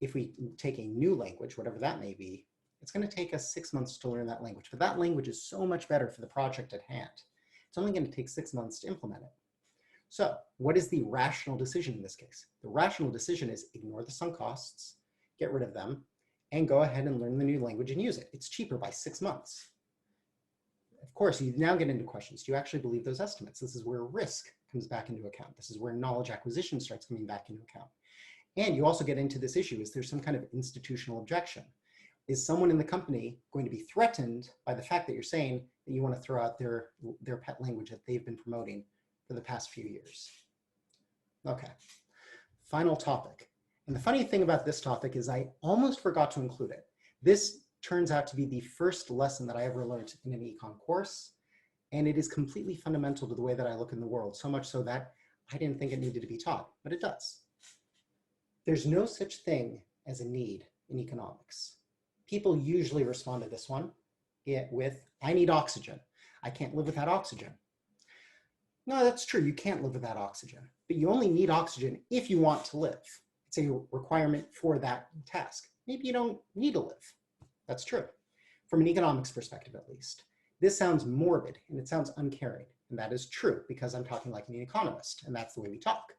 if we take a new language, whatever that may be, it's going to take us 6 months to learn that language, but that language is so much better for the project at hand. It's only going to take 6 months to implement it. So what is the rational decision in this case? The rational decision is ignore the sunk costs, get rid of them, and go ahead and learn the new language and use it. It's cheaper by 6 months. Of course, you now get into questions. Do you actually believe those estimates? This is where risk comes back into account. This is where knowledge acquisition starts coming back into account. And you also get into this issue, is there some kind of institutional objection? Is someone in the company going to be threatened by the fact that you're saying that you want to throw out their pet language that they've been promoting for the past few years? Okay, final topic. And the funny thing about this topic is I almost forgot to include it. This turns out to be the first lesson that I ever learned in an econ course. And it is completely fundamental to the way that I look in the world, so much so that I didn't think it needed to be taught, but it does. There's no such thing as a need in economics. People usually respond to this one with, I need oxygen. I can't live without oxygen. No, that's true. You can't live without oxygen, but you only need oxygen if you want to live. It's a requirement for that task. Maybe you don't need to live. That's true. From an economics perspective, at least. This sounds morbid and it sounds uncaring. And that is true because I'm talking like an economist and that's the way we talk.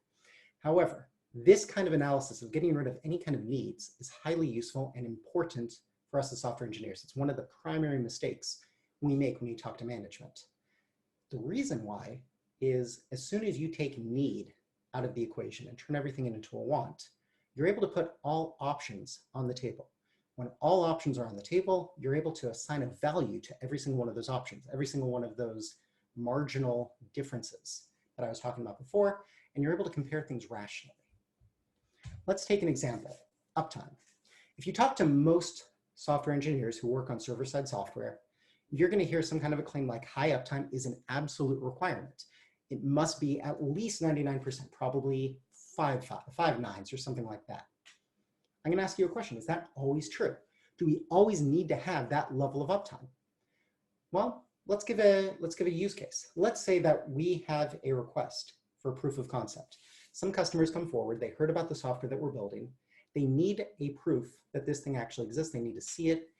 However, this kind of analysis of getting rid of any kind of needs is highly useful and important for us as software engineers. It's one of the primary mistakes we make when you talk to management. The reason why is as soon as you take need out of the equation and turn everything into a want, you're able to put all options on the table. When all options are on the table, you're able to assign a value to every single one of those options, every single one of those marginal differences that I was talking about before, and you're able to compare things rationally. Let's take an example, uptime. If you talk to most software engineers who work on server-side software, you're going to hear some kind of a claim like high uptime is an absolute requirement. It must be at least 99%, probably 5 nines or something like that. I'm going to ask you a question. Is that always true? Do we always need to have that level of uptime? Well, let's give a use case. Let's say that we have a request for proof of concept. Some customers come forward, they heard about the software that we're building. They need a proof that this thing actually exists. They need to see it.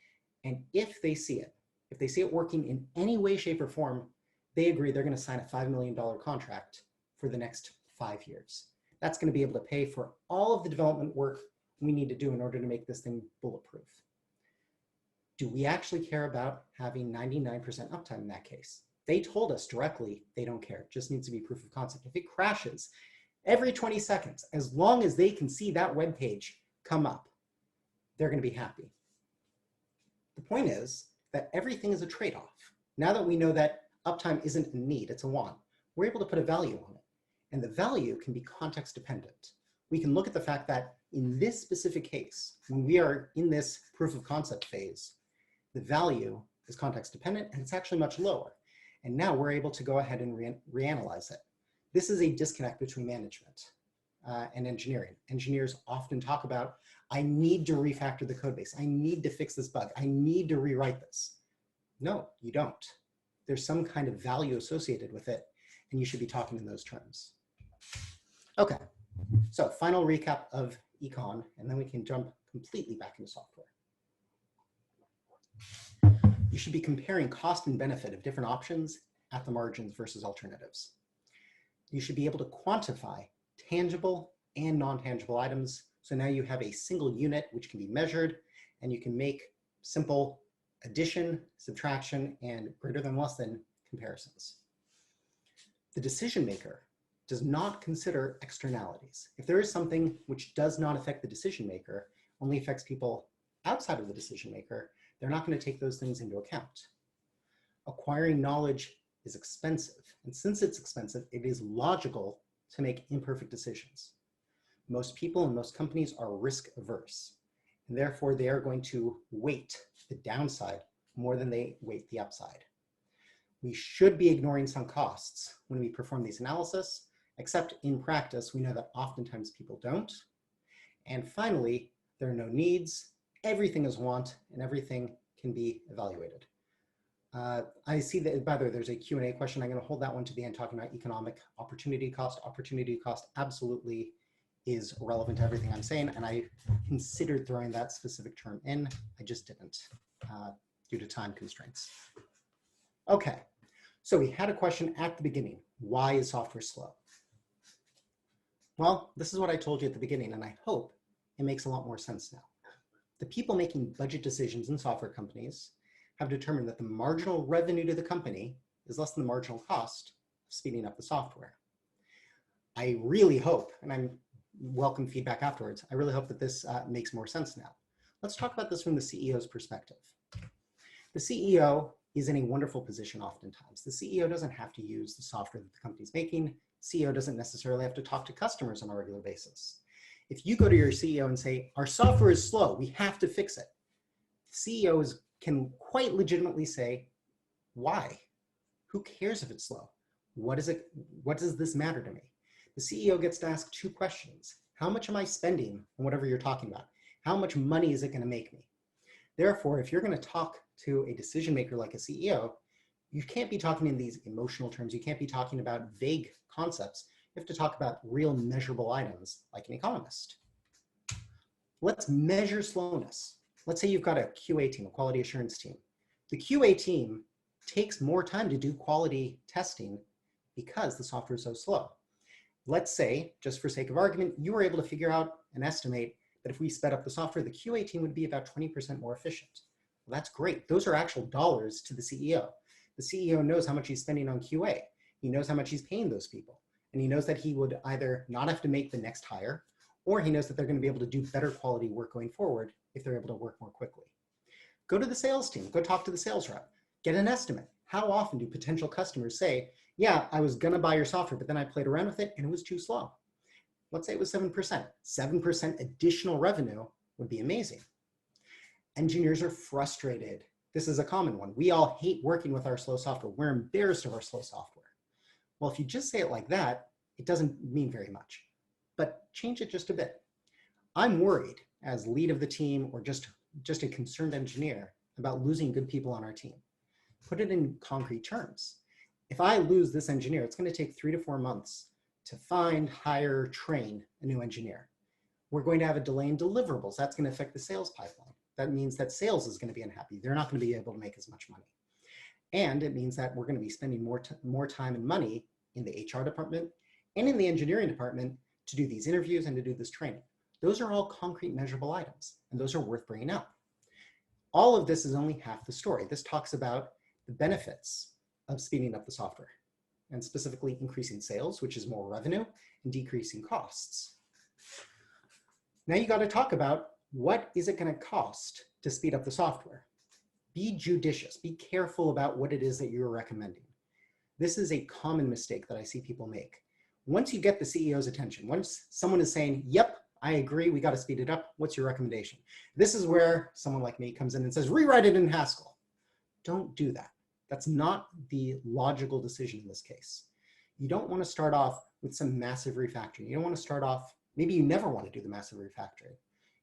And if they see it working in any way, shape, or form, they agree they're going to sign a $5 million contract for the next 5 years. That's going to be able to pay for all of the development work we need to do in order to make this thing bulletproof. Do we actually care about having 99% uptime in that case? They told us directly they don't care. It just needs to be proof of concept. If it crashes every 20 seconds, as long as they can see that web page come up, they're going to be happy. The point is that everything is a trade-off. Now that we know that uptime isn't a need, it's a want, we're able to put a value on it. And the value can be context dependent. We can look at the fact that in this specific case, when we are in this proof of concept phase, the value is context dependent and it's actually much lower. And now we're able to go ahead and reanalyze it. This is a disconnect between management and engineering. Engineers often talk about, I need to refactor the code base. I need to fix this bug. I need to rewrite this. No, you don't. There's some kind of value associated with it, and you should be talking in those terms. Okay, so final recap of econ, and then we can jump completely back into software. You should be comparing cost and benefit of different options at the margins versus alternatives. You should be able to quantify tangible and non-tangible items. So now you have a single unit which can be measured, and you can make simple addition, subtraction, and greater than less than comparisons. The decision maker does not consider externalities. If there is something which does not affect the decision maker, only affects people outside of the decision maker, they're not going to take those things into account. Acquiring knowledge is expensive, and since it's expensive, it is logical to make imperfect decisions. Most people and most companies are risk averse, and therefore they are going to weight the downside more than they weight the upside. We should be ignoring some costs when we perform these analysis, except in practice, we know that oftentimes people don't. And finally, there are no needs, everything is want, and everything can be evaluated. I see that, by the way, there's a Q&A question. I'm going to hold that one to the end, talking about economic opportunity cost. Opportunity cost absolutely is relevant to everything I'm saying, and I considered throwing that specific term in. I just didn't due to time constraints. Okay, so we had a question at the beginning. Why is software slow? Well, this is what I told you at the beginning, and I hope it makes a lot more sense now. The people making budget decisions in software companies have determined that the marginal revenue to the company is less than the marginal cost of speeding up the software. I really hope, and I'm welcome feedback afterwards, I really hope that this makes more sense now. Let's talk about this from the CEO's perspective. The CEO is in a wonderful position oftentimes. The CEO doesn't have to use the software that the company's making. CEO doesn't necessarily have to talk to customers on a regular basis. If you go to your CEO and say, our software is slow, we have to fix it, CEOs can quite legitimately say, why? Who cares if it's slow? What does this matter to me? The CEO gets to ask two questions. How much am I spending on whatever you're talking about? How much money is it going to make me? Therefore, if you're going to talk to a decision maker like a CEO, you can't be talking in these emotional terms. You can't be talking about vague concepts. You have to talk about real measurable items like an economist. Let's measure slowness. Let's say you've got a QA team, a quality assurance team. The QA team takes more time to do quality testing because the software is so slow. Let's say, just for sake of argument, you were able to figure out and estimate that if we sped up the software, the QA team would be about 20% more efficient. Well, that's great. Those are actual dollars to the CEO. The CEO knows how much he's spending on QA. He knows how much he's paying those people. And he knows that he would either not have to make the next hire, or he knows that they're going to be able to do better quality work going forward if they're able to work more quickly. Go to the sales team, go talk to the sales rep, get an estimate. How often do potential customers say, yeah, I was gonna buy your software, but then I played around with it and it was too slow. Let's say it was 7%. 7% additional revenue would be amazing. Engineers are frustrated. This is a common one. We all hate working with our slow software. We're embarrassed of our slow software. Well, if you just say it like that, it doesn't mean very much, but change it just a bit. I'm worried as lead of the team or just a concerned engineer about losing good people on our team. Put it in concrete terms. If I lose this engineer, it's going to take 3 to 4 months to find, hire, train a new engineer. We're going to have a delay in deliverables. That's going to affect the sales pipeline. That means that sales is going to be unhappy. They're not going to be able to make as much money. And it means that we're going to be spending more time and money in the HR department and in the engineering department to do these interviews and to do this training. Those are all concrete measurable items, and those are worth bringing up. All of this is only half the story. This talks about the benefits of speeding up the software, and specifically increasing sales, which is more revenue, and decreasing costs. Now you got to talk about what is it going to cost to speed up the software. Be judicious, be careful about what it is that you're recommending. This is a common mistake that I see people make. Once you get the CEO's attention, once someone is saying, yep, I agree, we got to speed it up, what's your recommendation? This is where someone like me comes in and says, rewrite it in Haskell. Don't do that. That's not the logical decision in this case. You don't want to start off with some massive refactoring. You don't want to start off, maybe you never want to do the massive refactoring.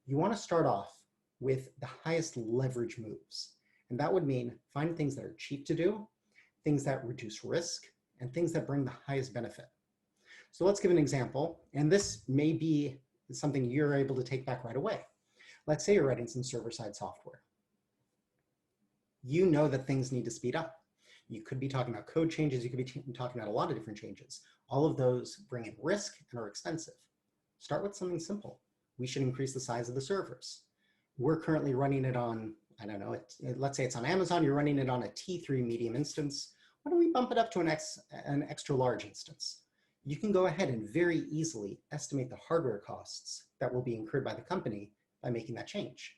You want to start off with the highest leverage moves. And that would mean find things that are cheap to do, things that reduce risk, and things that bring the highest benefit. So let's give an example, and this may be something you're able to take back right away. Let's say you're writing some server-side software. You know that things need to speed up. You could be talking about code changes. You could be talking about a lot of different changes. All of those bring in risk and are expensive. Start with something simple. We should increase the size of the servers. We're currently running it on, I don't know, let's say it's on Amazon, you're running it on a T3 medium instance. Why don't we bump it up to an extra large instance? You can go ahead and very easily estimate the hardware costs that will be incurred by the company by making that change.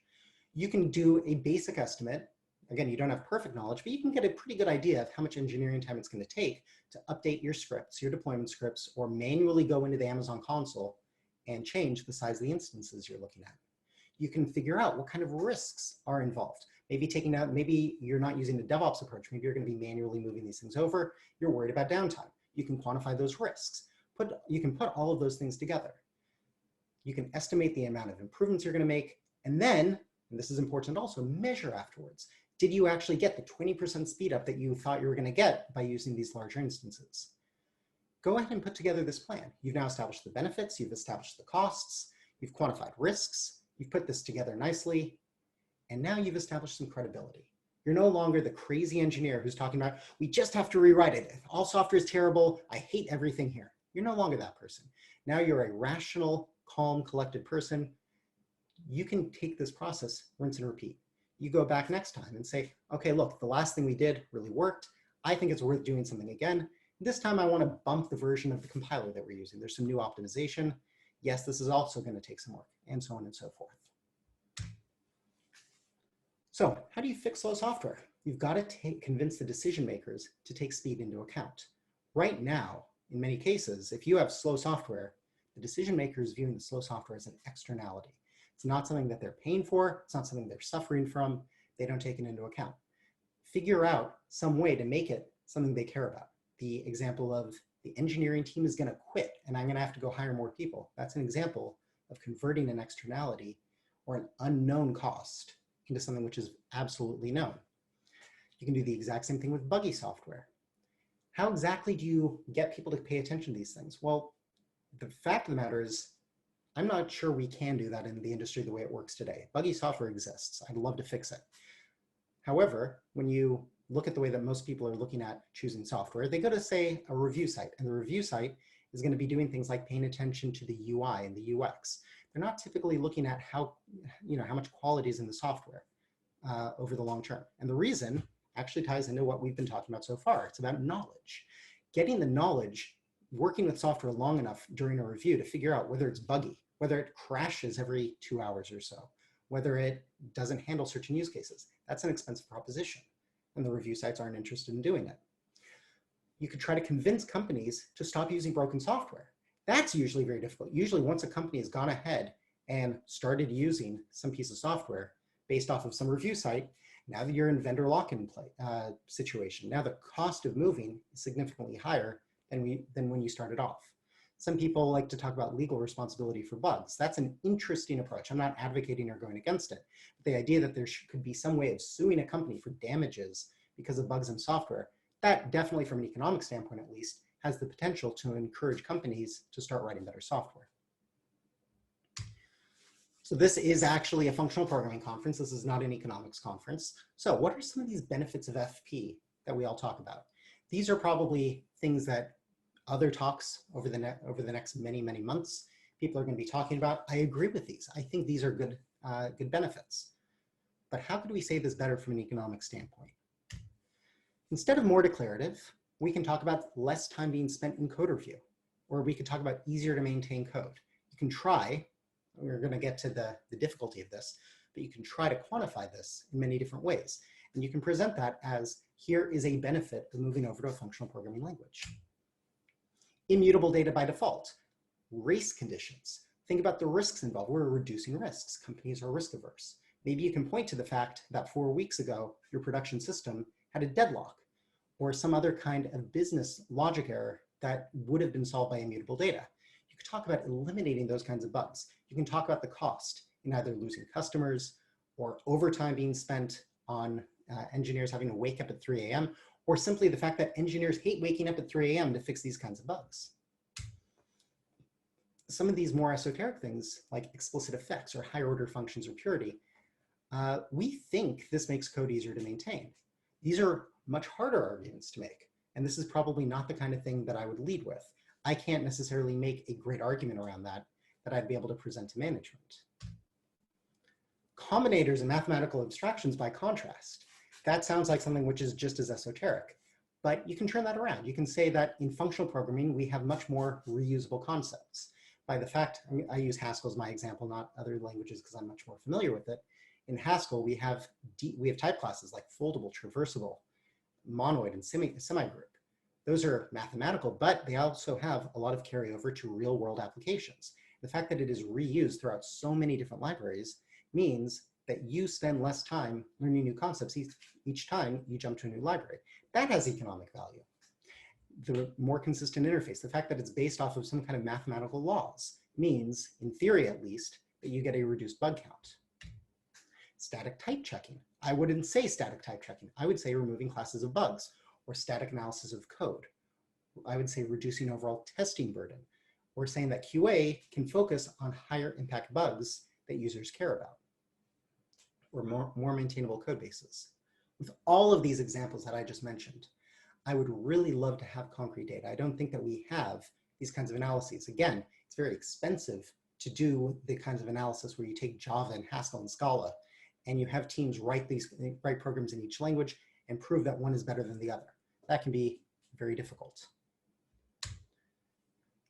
You can do a basic estimate. Again, you don't have perfect knowledge, but you can get a pretty good idea of how much engineering time it's going to take to update your scripts, your deployment scripts, or manually go into the Amazon console and change the size of the instances you're looking at. You can figure out what kind of risks are involved. Maybe you're not using the DevOps approach. Maybe you're going to be manually moving these things over. You're worried about downtime. You can quantify those risks. You can put all of those things together. You can estimate the amount of improvements you're going to make, and then, and this is important also, measure afterwards. Did you actually get the 20% speed up that you thought you were going to get by using these larger instances? Go ahead and put together this plan. You've now established the benefits, you've established the costs, you've quantified risks, you've put this together nicely, and now you've established some credibility. You're no longer the crazy engineer who's talking about, we just have to rewrite it. All software is terrible. I hate everything here. You're no longer that person. Now you're a rational, calm, collected person. You can take this process, rinse and repeat. You go back next time and say, okay, look, the last thing we did really worked. I think it's worth doing something again. This time I want to bump the version of the compiler that we're using. There's some new optimization. Yes, this is also going to take some work, and so on and so forth. So how do you fix slow software? You've got to convince the decision makers to take speed into account. Right now, in many cases, if you have slow software, the decision maker is viewing the slow software as an externality. It's not something that they're paying for. It's not something they're suffering from. They don't take it into account. Figure out some way to make it something they care about. The example of the engineering team is going to quit and I'm going to have to go hire more people. That's an example of converting an externality or an unknown cost into something which is absolutely known. You can do the exact same thing with buggy software. How exactly do you get people to pay attention to these things? Well, the fact of the matter is, I'm not sure we can do that in the industry the way it works today. Buggy software exists. I'd love to fix it. However, when you look at the way that most people are looking at choosing software, they go to, say, a review site, and the review site is going to be doing things like paying attention to the UI and the UX. They're not typically looking at how much quality is in the software over the long term. And the reason actually ties into what we've been talking about so far. It's about knowledge. Getting the knowledge, working with software long enough during a review to figure out whether it's buggy, whether it crashes every 2 hours or so, whether it doesn't handle certain use cases. That's an expensive proposition, and the review sites aren't interested in doing it. You could try to convince companies to stop using broken software. That's usually very difficult. Usually once a company has gone ahead and started using some piece of software based off of some review site, now that you're in vendor lock-in situation, now the cost of moving is significantly higher than when you started off. Some people like to talk about legal responsibility for bugs. That's an interesting approach. I'm not advocating or going against it. But the idea that there could be some way of suing a company for damages because of bugs in software, that definitely from an economic standpoint at least, has the potential to encourage companies to start writing better software. So this is actually a functional programming conference. This is not an economics conference. So what are some of these benefits of FP that we all talk about? These are probably things that other talks over the next many, many months, people are going to be talking about. I agree with these. I think these are good, good benefits. But how could we say this better from an economic standpoint? Instead of more declarative, we can talk about less time being spent in code review, or we could talk about easier to maintain code. You can try, we're going to get to the difficulty of this, but you can try to quantify this in many different ways. And you can present that as, here is a benefit of moving over to a functional programming language. Immutable data by default, race conditions. Think about the risks involved. We're reducing risks. Companies are risk averse. Maybe you can point to the fact that 4 weeks ago, your production system had a deadlock or some other kind of business logic error that would have been solved by immutable data. You could talk about eliminating those kinds of bugs. You can talk about the cost in either losing customers or overtime being spent on engineers having to wake up at 3 a.m. or simply the fact that engineers hate waking up at 3 a.m. to fix these kinds of bugs. Some of these more esoteric things like explicit effects or higher order functions or purity, we think this makes code easier to maintain. These are much harder arguments to make. And this is probably not the kind of thing that I would lead with. I can't necessarily make a great argument around that. that I'd be able to present to management. Combinators and mathematical abstractions, by contrast, that sounds like something which is just as esoteric, but you can turn that around. You can say that in functional programming, we have much more reusable concepts. By the fact, I use Haskell as my example, not other languages because I'm much more familiar with it. In Haskell, we have type classes like foldable, traversable, monoid, and semi-group. Those are mathematical, but they also have a lot of carryover to real world applications. The fact that it is reused throughout so many different libraries means that you spend less time learning new concepts each time you jump to a new library. That has economic value. The more consistent interface, the fact that it's based off of some kind of mathematical laws means, in theory at least, that you get a reduced bug count. Static type checking. I wouldn't say static type checking. I would say removing classes of bugs, or static analysis of code. I would say reducing overall testing burden, or saying that QA can focus on higher impact bugs that users care about, or more maintainable code bases. With all of these examples that I just mentioned, I would really love to have concrete data. I don't think that we have these kinds of analyses. Again, it's very expensive to do the kinds of analysis where you take Java and Haskell and Scala, and you have teams write programs in each language and prove that one is better than the other. That can be very difficult.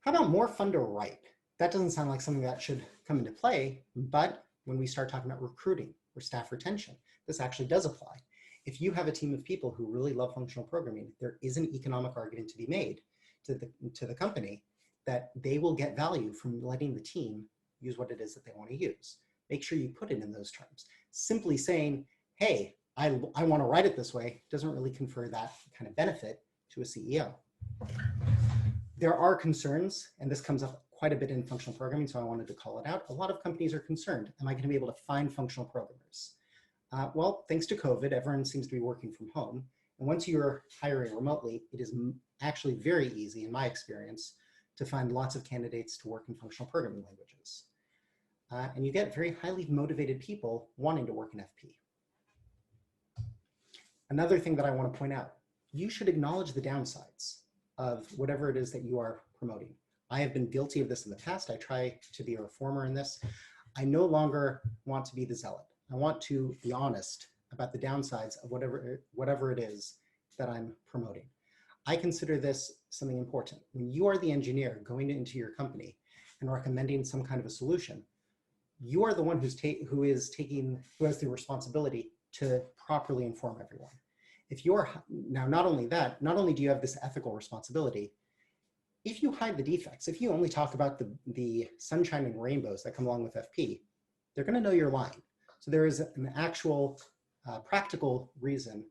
How about more fun to write? That doesn't sound like something that should come into play, but when we start talking about recruiting or staff retention, this actually does apply. If you have a team of people who really love functional programming, there is an economic argument to be made to the company that they will get value from letting the team use what it is that they want to use. Make sure you put it in those terms. Simply saying, hey, I want to write it this way doesn't really confer that kind of benefit to a CEO. There are concerns, and this comes up quite a bit in functional programming, so I wanted to call it out. A lot of companies are concerned, am I going to be able to find functional programmers? Well, thanks to COVID, everyone seems to be working from home. And once you're hiring remotely, it is actually very easy, in my experience, to find lots of candidates to work in functional programming languages. And you get very highly motivated people wanting to work in FP. Another thing that I want to point out, you should acknowledge the downsides of whatever it is that you are promoting. I have been guilty of this in the past. I try to be a reformer in this. I no longer want to be the zealot. I want to be honest about the downsides of whatever it is that I'm promoting. I consider this something important. When you are the engineer going into your company and recommending some kind of a solution, you are the one who has the responsibility to properly inform everyone. If you're now, not only do you have this ethical responsibility, if you hide the defects, if you only talk about the sunshine and rainbows that come along with FP, they're going to know you're lying. So there is an actual practical reason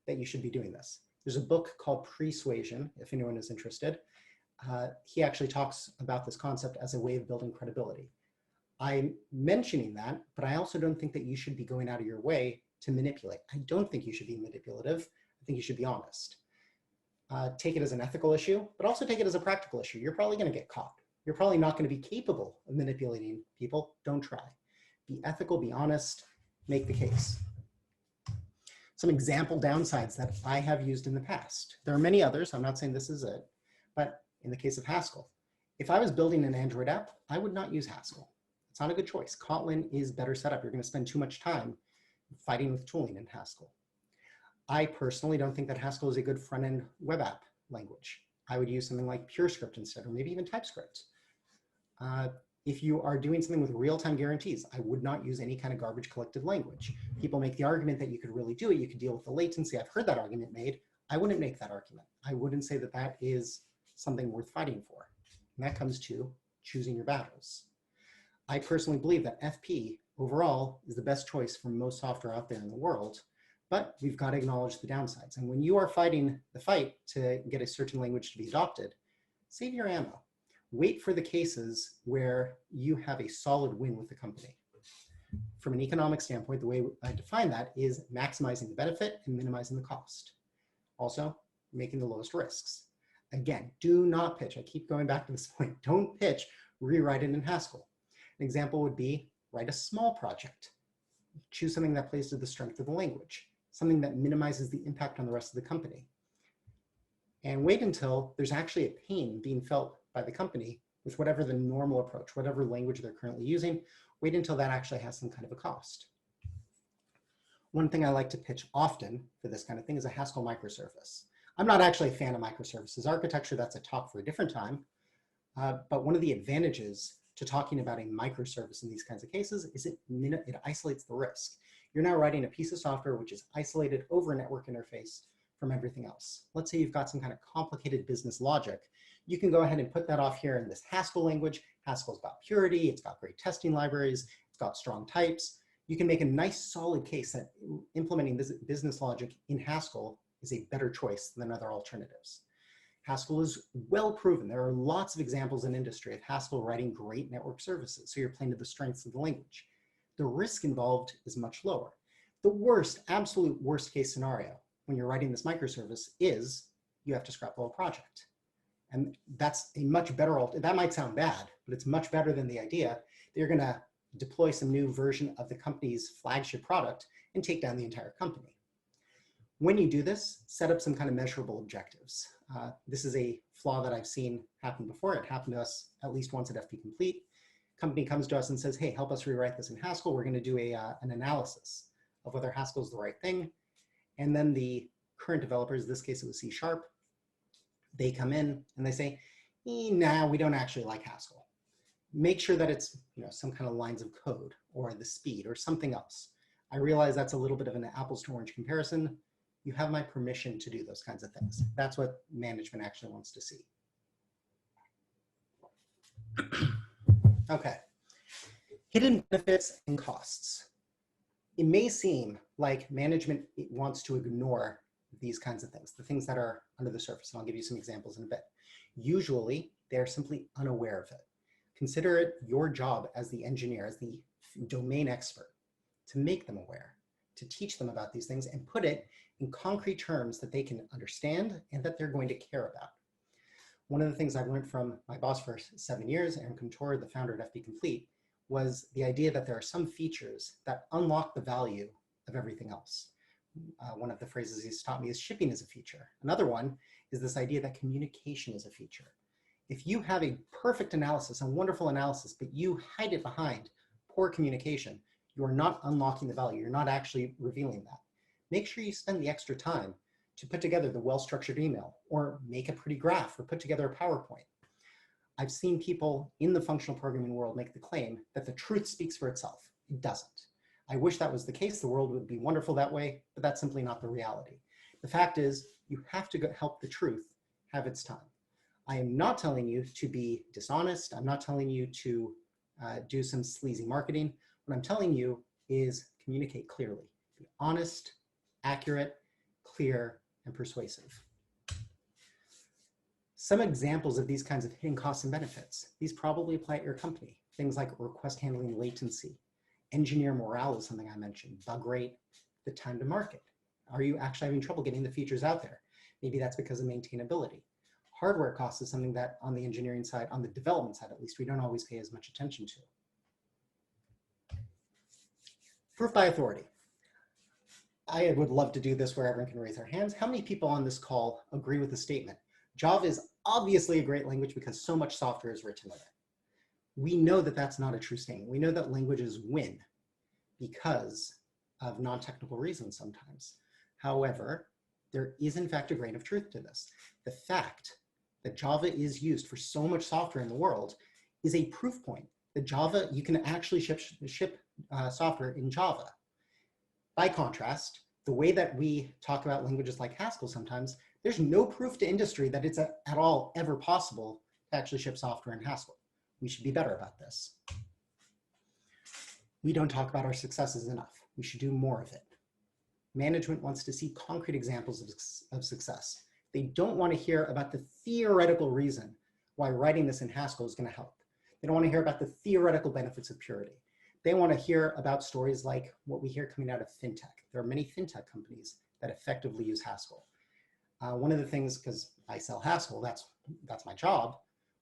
that you should be doing this. There's a book called Persuasion, if anyone is interested. He actually talks about this concept as a way of building credibility. I'm mentioning that, but I also don't think that you should be going out of your way to manipulate. I don't think you should be manipulative. I think you should be honest. Take it as an ethical issue, but also take it as a practical issue. You're probably going to get caught. You're probably not going to be capable of manipulating people. Don't try. Be ethical, be honest, make the case. Some example downsides that I have used in the past. There are many others. I'm not saying this is it, but in the case of Haskell, if I was building an Android app, I would not use Haskell. It's not a good choice. Kotlin is better set up. You're going to spend too much time fighting with tooling in Haskell. I personally don't think that Haskell is a good front-end web app language. I would use something like PureScript instead, or maybe even TypeScript. If you are doing something with real-time guarantees, I would not use any kind of garbage collected language. People make the argument that you could really do it. You could deal with the latency. I've heard that argument made. I wouldn't make that argument. I wouldn't say that that is something worth fighting for. And that comes to choosing your battles. I personally believe that FP overall is the best choice for most software out there in the world, but we've got to acknowledge the downsides. And when you are fighting the fight to get a certain language to be adopted, save your ammo. Wait for the cases where you have a solid win with the company. From an economic standpoint, the way I define that is maximizing the benefit and minimizing the cost. Also, making the lowest risks. Again, do not pitch. I keep going back to this point. Don't pitch, rewrite it in Haskell. An example would be write a small project. Choose something that plays to the strength of the language, something that minimizes the impact on the rest of the company. And wait until there's actually a pain being felt by the company with whatever the normal approach, whatever language they're currently using. Wait until that actually has some kind of a cost. One thing I like to pitch often for this kind of thing is a Haskell microservice. I'm not actually a fan of microservices architecture. That's a talk for a different time. But one of the advantages to talking about a microservice in these kinds of cases is it isolates the risk. You're now writing a piece of software which is isolated over a network interface from everything else. Let's say you've got some kind of complicated business logic. You can go ahead and put that off here in this Haskell language. Haskell's got purity, it's got great testing libraries, it's got strong types. You can make a nice solid case that implementing this business logic in Haskell is a better choice than other alternatives. Haskell is well proven. There are lots of examples in industry of Haskell writing great network services, so you're playing to the strengths of the language. The risk involved is much lower. The worst, absolute worst case scenario when you're writing this microservice is you have to scrap the whole project. And that's a much better, that might sound bad, but it's much better than the idea that you're gonna deploy some new version of the company's flagship product and take down the entire company. When you do this, set up some kind of measurable objectives. This is a flaw that I've seen happen before. It happened to us at least once at FP Complete. Company comes to us and says, hey, help us rewrite this in Haskell. We're gonna do an analysis of whether Haskell is the right thing. And then the current developers, in this case it was C#, they come in and they say, nah, we don't actually like Haskell. Make sure that it's some kind of lines of code or the speed or something else. I realize that's a little bit of an apples to orange comparison. You have my permission to do those kinds of things. That's what management actually wants to see. Okay, hidden benefits and costs. It may seem like management wants to ignore these kinds of things, the things that are under the surface, and I'll give you some examples in a bit. Usually, they're simply unaware of it. Consider it your job as the engineer, as the domain expert, to make them aware, to teach them about these things and put it in concrete terms that they can understand and that they're going to care about. One of the things I've learned from my boss for 7 years, Aaron Contour, the founder at FP Complete, was the idea that there are some features that unlock the value of everything else. One of the phrases he's taught me is shipping is a feature. Another one is this idea that communication is a feature. If you have a perfect analysis, a wonderful analysis, but you hide it behind poor communication, you are not unlocking the value. You're not actually revealing that. Make sure you spend the extra time to put together the well-structured email or make a pretty graph or put together a PowerPoint. I've seen people in the functional programming world make the claim that the truth speaks for itself. It doesn't. I wish that was the case. The world would be wonderful that way, but that's simply not the reality. The fact is, you have to help the truth have its time. I am not telling you to be dishonest. I'm not telling you to do some sleazy marketing. What I'm telling you is communicate clearly. Be honest, accurate, clear, and persuasive. Some examples of these kinds of hidden costs and benefits. These probably apply at your company. Things like request handling latency. Engineer morale is something I mentioned. Bug rate, the time to market. Are you actually having trouble getting the features out there? Maybe that's because of maintainability. Hardware costs is something that on the engineering side, on the development side at least, we don't always pay as much attention to. Proof by authority. I would love to do this where everyone can raise their hands. How many people on this call agree with the statement? Java is obviously a great language because so much software is written in it. We know that that's not a true statement. We know that languages win because of non-technical reasons sometimes. However, there is in fact a grain of truth to this. The fact that Java is used for so much software in the world is a proof point that Java, you can actually ship software in Java. By contrast, the way that we talk about languages like Haskell sometimes, there's no proof to industry that it's at all ever possible to actually ship software in Haskell. We should be better about this. We don't talk about our successes enough. We should do more of it. Management wants to see concrete examples of success. They don't want to hear about the theoretical reason why writing this in Haskell is going to help. They don't want to hear about the theoretical benefits of purity. They want to hear about stories like what we hear coming out of fintech. There are many fintech companies that effectively use Haskell. One of the things, because I sell Haskell, that's my job,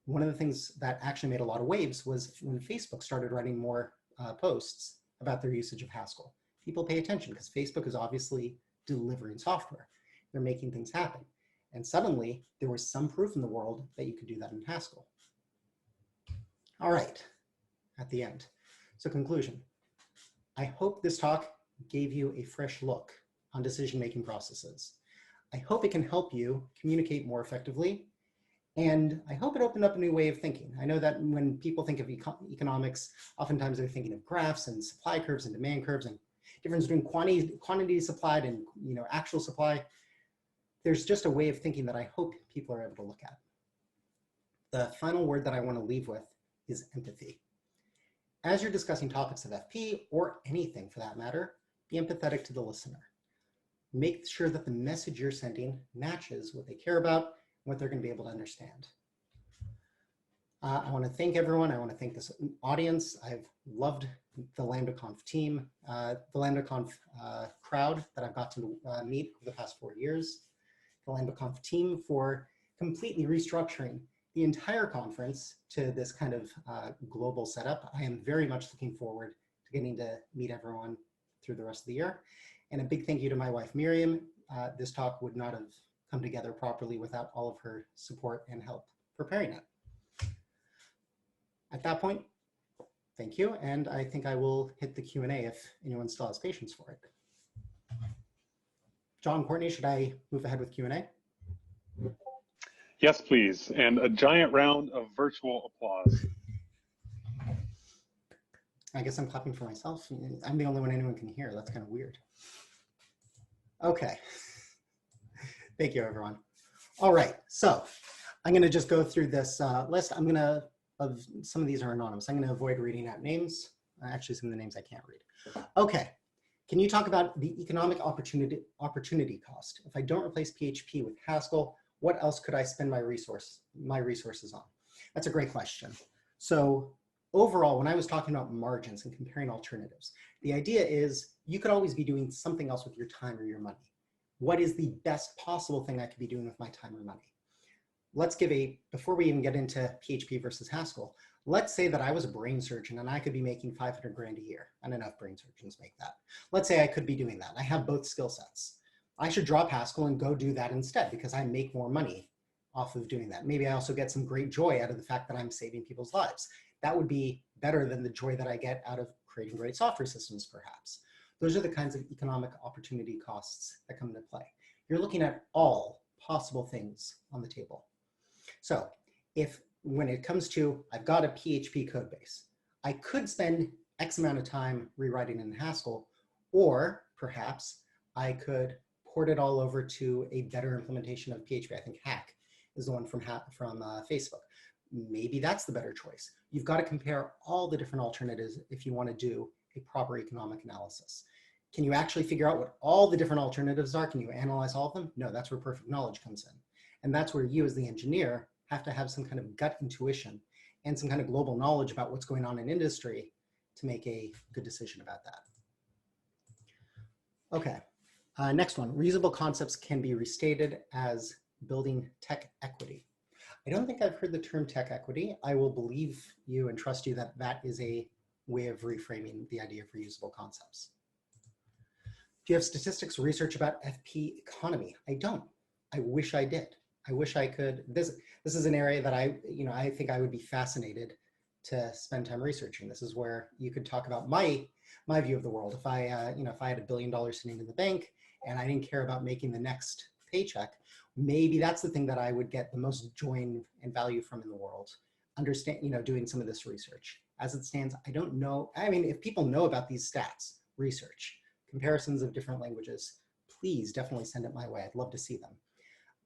one of the things that actually made a lot of waves was when Facebook started writing more posts about their usage of Haskell. People pay attention because Facebook is obviously delivering software. They're making things happen. And suddenly there was some proof in the world that you could do that in Haskell. All right, at the end. So conclusion. I hope this talk gave you a fresh look on decision-making processes. I hope it can help you communicate more effectively, and I hope it opened up a new way of thinking. I know that when people think of economics, oftentimes they're thinking of graphs and supply curves and demand curves and difference between quantity supplied and actual supply. There's just a way of thinking that I hope people are able to look at. The final word that I want to leave with is empathy. As you're discussing topics of FP or anything for that matter, be empathetic to the listener. Make sure that the message you're sending matches what they care about and what they're going to be able to understand. I want to thank everyone. I want to thank this audience. I've loved the LambdaConf team, the LambdaConf crowd that I've got to meet over the past 4 years, the LambdaConf team for completely restructuring the entire conference to this kind of global setup. I am very much looking forward to getting to meet everyone through the rest of the year. And a big thank you to my wife, Miriam. This talk would not have come together properly without all of her support and help preparing it. At that point, thank you. And I think I will hit the Q&A if anyone still has patience for it. John, Courtney, should I move ahead with Q&A? Yes, please. And a giant round of virtual applause. I guess I'm clapping for myself. I'm the only one anyone can hear. That's kind of weird. Okay. Thank you, everyone. All right. So I'm going to just go through this list. Some of these are anonymous. I'm going to avoid reading out names. Actually, some of the names I can't read. Okay. Can you talk about the economic opportunity cost? If I don't replace PHP with Haskell, what else could I spend my resources on? That's a great question. So overall, when I was talking about margins and comparing alternatives, the idea is you could always be doing something else with your time or your money. What is the best possible thing I could be doing with my time or money? Before we even get into PHP versus Haskell, let's say that I was a brain surgeon and I could be making 500 grand a year. I don't know if brain surgeons make that. Let's say I could be doing that. I have both skill sets. I should drop Haskell and go do that instead because I make more money off of doing that. Maybe I also get some great joy out of the fact that I'm saving people's lives. That would be better than the joy that I get out of creating great software systems, perhaps. Those are the kinds of economic opportunity costs that come into play. You're looking at all possible things on the table. So when it comes to, I've got a PHP code base, I could spend X amount of time rewriting in Haskell, or perhaps I could port it all over to a better implementation of PHP. I think Hack is the one from Facebook. Maybe that's the better choice. You've got to compare all the different alternatives if you want to do a proper economic analysis. Can you actually figure out what all the different alternatives are? Can you analyze all of them? No, that's where perfect knowledge comes in. And that's where you as the engineer have to have some kind of gut intuition and some kind of global knowledge about what's going on in industry to make a good decision about that. Okay, next one. Reusable concepts can be restated as building tech equity. I don't think I've heard the term tech equity. I will believe you and trust you that that is a way of reframing the idea of reusable concepts. Do you have statistics or research about FP economy? I don't. I wish I did. I wish I could. This is an area that I think I would be fascinated to spend time researching. This is where you could talk about my view of the world. If I had $1 billion sitting in the bank and I didn't care about making the next paycheck, maybe that's the thing that I would get the most joy and value from in the world. Doing some of this research. As it stands, I don't know. I mean, if people know about these stats, research, comparisons of different languages, please definitely send it my way. I'd love to see them.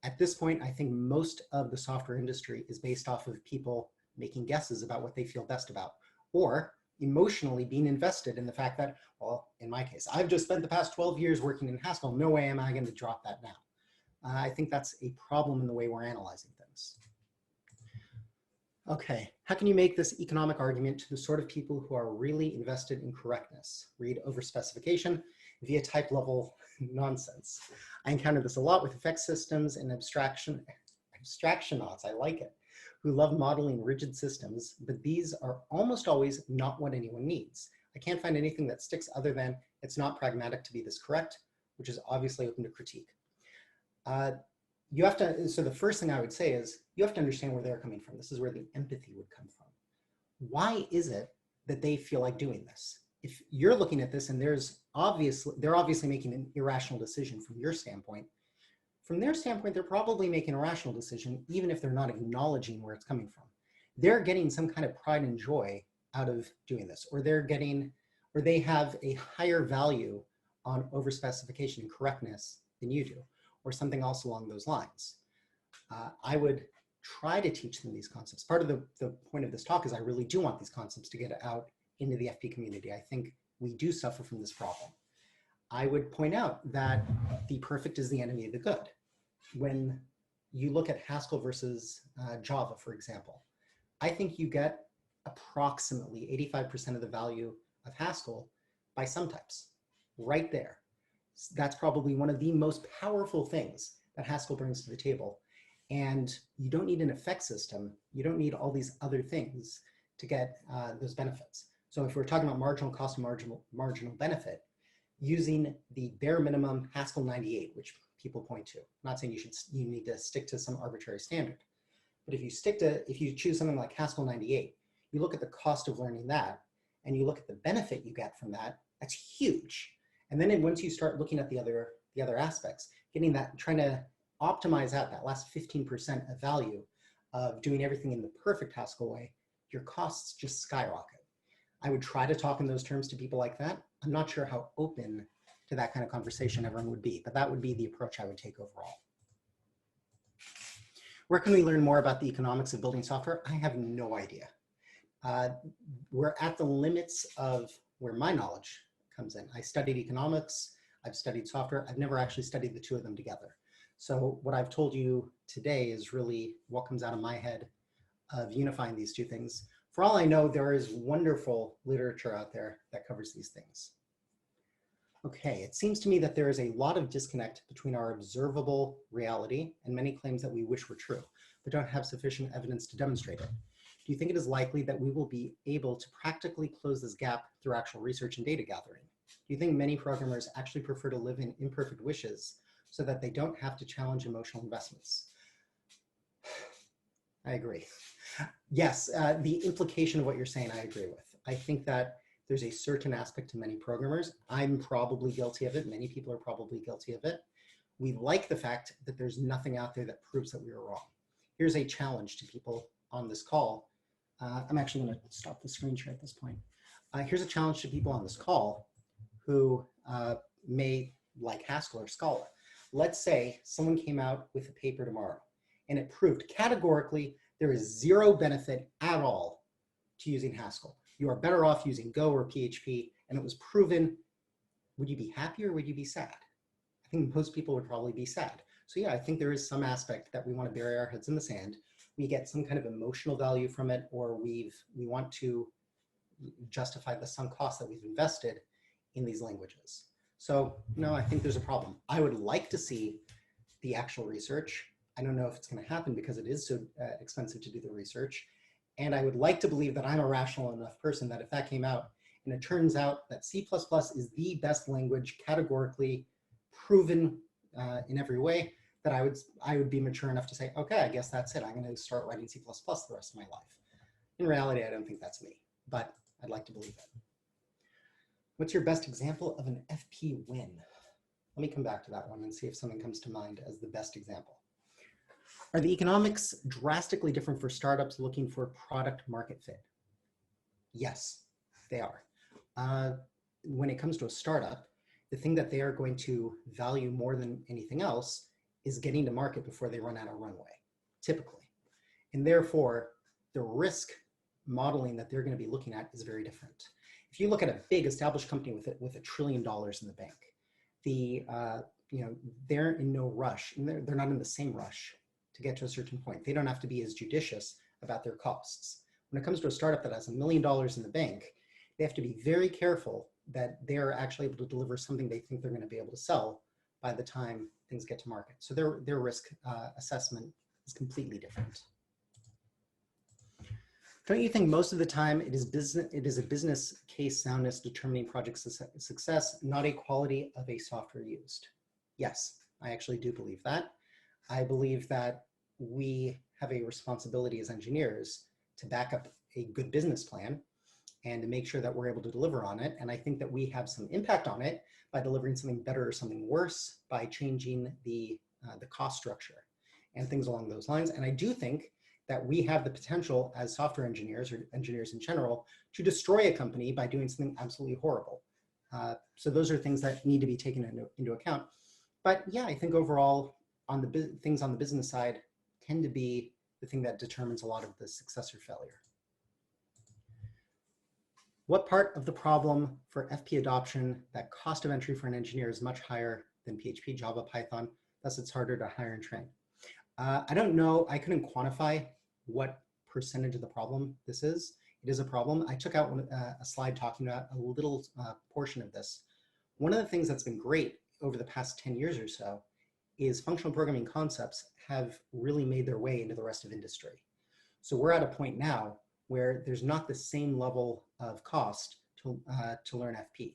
At this point, I think most of the software industry is based off of people making guesses about what they feel best about, or emotionally being invested in the fact that, well, in my case, I've just spent the past 12 years working in Haskell. No way am I going to drop that now. I think that's a problem in the way we're analyzing things. Okay, how can you make this economic argument to the sort of people who are really invested in correctness? Read over specification via type level nonsense. I encounter this a lot with effect systems and abstractionauts, I like it, who love modeling rigid systems, but these are almost always not what anyone needs. I can't find anything that sticks other than it's not pragmatic to be this correct, which is obviously open to critique. So the first thing I would say is you have to understand where they're coming from. This is where the empathy would come from. why is it that they feel like doing this? If you're looking at this and they're obviously making an irrational decision from your standpoint, from their standpoint, they're probably making a rational decision, even if they're not acknowledging where it's coming from. They're getting some kind of pride and joy out of doing this, or they have a higher value on overspecification and correctness than you do, or something else along those lines. I would try to teach them these concepts. Part of the point of this talk is I really do want these concepts to get out into the FP community. I think we do suffer from this problem. I would point out that the perfect is the enemy of the good. When you look at Haskell versus Java, for example, I think you get approximately 85% of the value of Haskell by sum types, right there. That's probably one of the most powerful things that Haskell brings to the table. And you don't need an effect system. You don't need all these other things to get those benefits. So if we're talking about marginal cost and marginal benefit, using the bare minimum Haskell 98, which people point to, I'm not saying you need to stick to some arbitrary standard, but if you choose something like Haskell 98, you look at the cost of learning that, and you look at the benefit you get from that, that's huge. And then once you start looking at the other aspects, getting that, trying to optimize out that last 15% of value of doing everything in the perfect Haskell way, your costs just skyrocket. I would try to talk in those terms to people like that. I'm not sure how open to that kind of conversation everyone would be, but that would be the approach I would take overall. Where can we learn more about the economics of building software? I have no idea. We're at the limits of where my knowledge comes in. I studied economics, I've studied software, I've never actually studied the two of them together. So what I've told you today is really what comes out of my head of unifying these two things. For all I know, there is wonderful literature out there that covers these things. Okay, it seems to me that there is a lot of disconnect between our observable reality and many claims that we wish were true, but don't have sufficient evidence to demonstrate it. Do you think it is likely that we will be able to practically close this gap through actual research and data gathering? Do you think many programmers actually prefer to live in imperfect wishes so that they don't have to challenge emotional investments? I agree. Yes, the implication of what you're saying, I agree with. I think that there's a certain aspect to many programmers. I'm probably guilty of it. Many people are probably guilty of it. We like the fact that there's nothing out there that proves that we were wrong. Here's a challenge to people on this call. I'm actually going to stop the screen share at this point. Here's a challenge to people on this call who may like Haskell or Scala. Let's say someone came out with a paper tomorrow and it proved categorically there is zero benefit at all to using Haskell. You are better off using Go or PHP, and it was proven. Would you be happy or would you be sad? I think most people would probably be sad. So yeah, I think there is some aspect that we want to bury our heads in the sand. We get some kind of emotional value from it, or we want to justify the sunk cost that we've invested in these languages. So no, I think there's a problem. I would like to see the actual research. I don't know if it's going to happen because it is so expensive to do the research. And I would like to believe that I'm a rational enough person that if that came out and it turns out that C++ is the best language categorically proven in every way, that I would be mature enough to say, okay, I guess that's it. I'm going to start writing C++ the rest of my life. In reality, I don't think that's me, but I'd like to believe it. What's your best example of an FP win? Let me come back to that one and see if something comes to mind as the best example. Are the economics drastically different for startups looking for product market fit? Yes, they are. When it comes to a startup, the thing that they are going to value more than anything else is getting to market before they run out of runway, typically. And therefore, the risk modeling that they're going to be looking at is very different. If you look at a big established company with $1 trillion in the bank, they're in no rush, and they're not in the same rush to get to a certain point. They don't have to be as judicious about their costs. When it comes to a startup that has $1 million in the bank, they have to be very careful that they're actually able to deliver something they think they're going to be able to sell by the time things get to market. So their risk assessment is completely different. Don't you think most of the time it is a business case soundness determining project success, not a quality of a software used? Yes, I actually do believe that. I believe that we have a responsibility as engineers to back up a good business plan and to make sure that we're able to deliver on it. And I think that we have some impact on it by delivering something better or something worse, by changing the cost structure and things along those lines. And I do think that we have the potential as software engineers or engineers in general to destroy a company by doing something absolutely horrible. So those are things that need to be taken into account. But yeah, I think overall on the things on the business side tend to be the thing that determines a lot of the success or failure. What part of the problem for FP adoption, that cost of entry for an engineer is much higher than PHP, Java, Python, thus it's harder to hire and train? I don't know, I couldn't quantify what percentage of the problem this is. It is a problem. I took out a slide talking about a little portion of this. One of the things that's been great over the past 10 years or so is functional programming concepts have really made their way into the rest of industry. So we're at a point now where there's not the same level of cost to learn FP.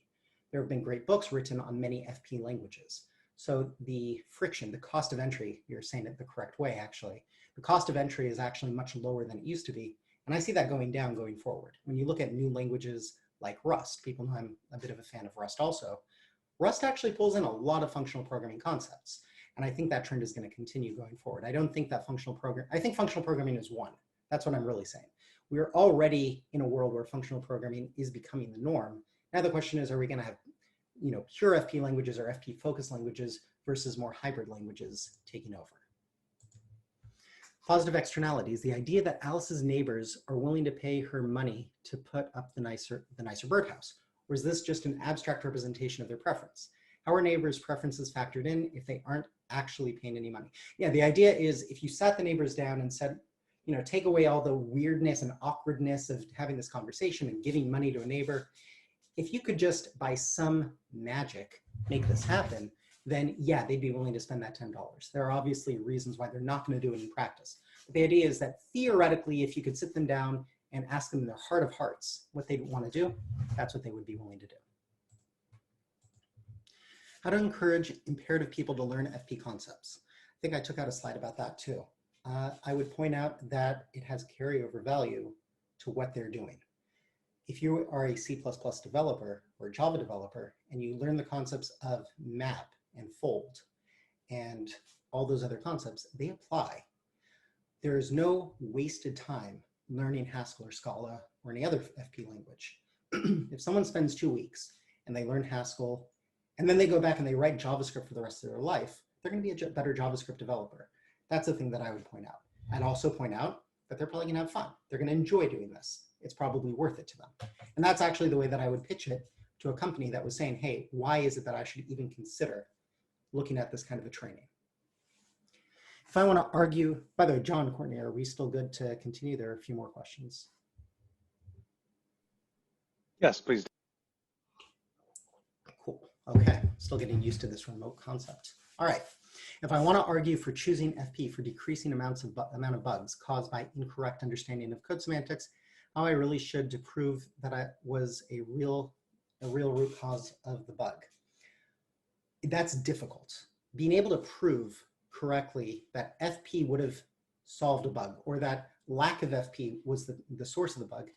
There have been great books written on many FP languages. So the friction, the cost of entry, you're saying it the correct way actually, the cost of entry is actually much lower than it used to be. And I see that going down going forward. When you look at new languages like Rust, people know I'm a bit of a fan of Rust also. Rust actually pulls in a lot of functional programming concepts. And I think that trend is going to continue going forward. I don't think that I think functional programming is one. That's what I'm really saying. We're already in a world where functional programming is becoming the norm. Now the question is, are we going to have pure FP languages or FP focused languages versus more hybrid languages taking over? Positive externalities, the idea that Alice's neighbors are willing to pay her money to put up the nicer birdhouse, or is this just an abstract representation of their preference? How are neighbors' preferences factored in if they aren't actually paying any money? Yeah, the idea is if you sat the neighbors down and said, take away all the weirdness and awkwardness of having this conversation and giving money to a neighbor, if you could just by some magic make this happen, then yeah, they'd be willing to spend that $10. There are obviously reasons why they're not going to do it in practice. But the idea is that theoretically, if you could sit them down and ask them in their heart of hearts what they want to do, that's what they would be willing to do. How to encourage imperative people to learn FP concepts. I think I took out a slide about that too. I would point out that it has carryover value to what they're doing. If you are a C++ developer or a Java developer and you learn the concepts of map and fold and all those other concepts, they apply. There is no wasted time learning Haskell or Scala or any other FP language. If someone spends 2 weeks and they learn Haskell and then they go back and they write JavaScript for the rest of their life, they're going to be a better JavaScript developer. That's the thing that I would point out. I'd also point out that they're probably going to have fun. They're going to enjoy doing this. It's probably worth it to them. And that's actually the way that I would pitch it to a company that was saying, hey, why is it that I should even consider looking at this kind of a training? If I want to argue, by the way, John, Courtney, are we still good to continue? There are a few more questions. Yes, please. Cool. Okay, still getting used to this remote concept. All right. If I want to argue for choosing FP for decreasing amount of bugs caused by incorrect understanding of code semantics, how I really should to prove that I was a real root cause of the bug. That's difficult. Being able to prove correctly that FP would have solved a bug or that lack of FP was the source of the bug,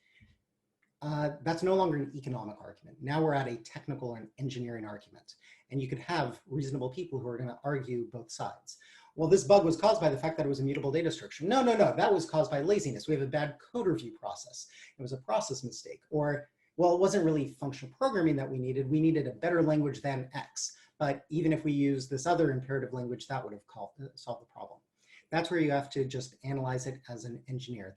that's no longer an economic argument. Now we're at a technical or an engineering argument. And you could have reasonable people who are going to argue both sides. Well, this bug was caused by the fact that it was a mutable data structure. No, that was caused by laziness. We have a bad code review process. It was a process mistake. Or, well, it wasn't really functional programming that we needed a better language than X. But even if we use this other imperative language, that would have solved the problem. That's where you have to just analyze it as an engineer.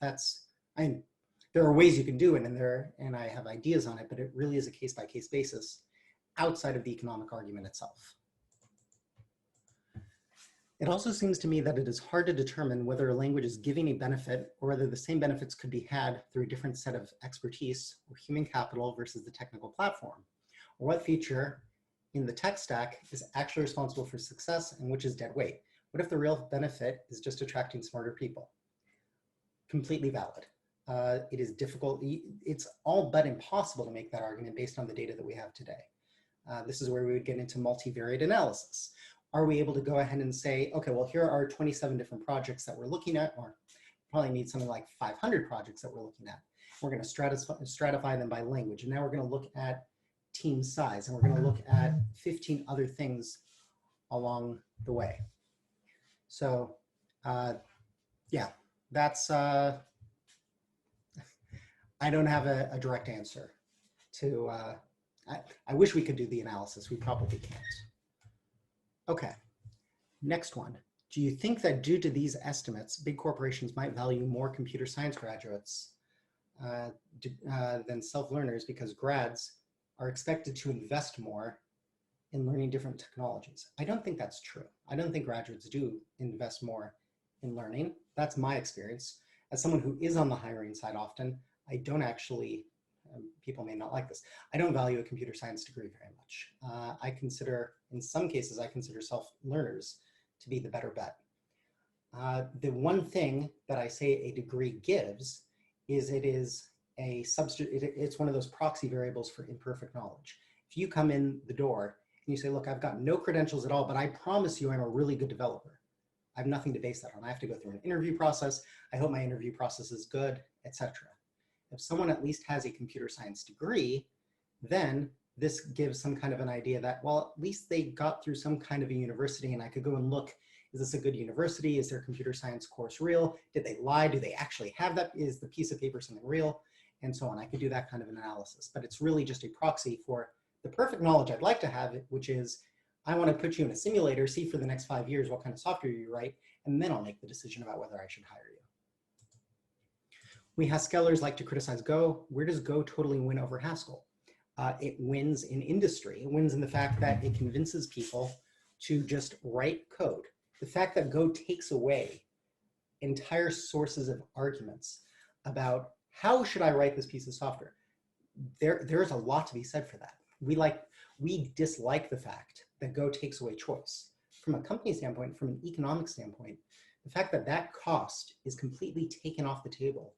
There are ways you can do it, and I have ideas on it, but it really is a case-by-case basis outside of the economic argument itself. It also seems to me that it is hard to determine whether a language is giving a benefit or whether the same benefits could be had through a different set of expertise or human capital versus the technical platform, or what feature in the tech stack is actually responsible for success and which is dead weight. What if the real benefit is just attracting smarter people? Completely valid. It is difficult. It's all but impossible to make that argument based on the data that we have today. This is where we would get into multivariate analysis. Are we able to go ahead and say, okay, well, here are 27 different projects that we're looking at, or probably need something like 500 projects that we're looking at. We're going to stratify them by language. And now we're going to look at team size, and we're going to look at 15 other things along the way. So yeah, that's, I don't have a direct answer to, I wish we could do the analysis. We probably can't. Okay, next one. Do you think that due to these estimates, big corporations might value more computer science graduates than self-learners because grads are expected to invest more in learning different technologies? I don't think that's true. I don't think graduates do invest more in learning. That's my experience. As someone who is on the hiring side often, I don't actually, people may not like this, I don't value a computer science degree very much. I consider, in some cases, I consider self-learners to be the better bet. The one thing that I say a degree gives is it is a substitute, it's one of those proxy variables for imperfect knowledge. If you come in the door and you say, look, I've got no credentials at all, but I promise you I'm a really good developer, I have nothing to base that on. I have to go through an interview process. I hope my interview process is good, etc. If someone at least has a computer science degree, then this gives some kind of an idea that, well, at least they got through some kind of a university, and I could go and look, is this a good university? Is their computer science course real? Did they lie? Do they actually have that? Is the piece of paper something real? And so on. I could do that kind of an analysis, but it's really just a proxy for the perfect knowledge I'd like to have, which is, I want to put you in a simulator, see for the next 5 years what kind of software you write, and then I'll make the decision about whether I should hire you. We Haskellers like to criticize Go. Where does Go totally win over Haskell? It wins in industry. It wins in the fact that it convinces people to just write code. The fact that Go takes away entire sources of arguments about how should I write this piece of software, there's a lot to be said for that. We dislike the fact that Go takes away choice. From a company standpoint, from an economic standpoint, the fact that that cost is completely taken off the table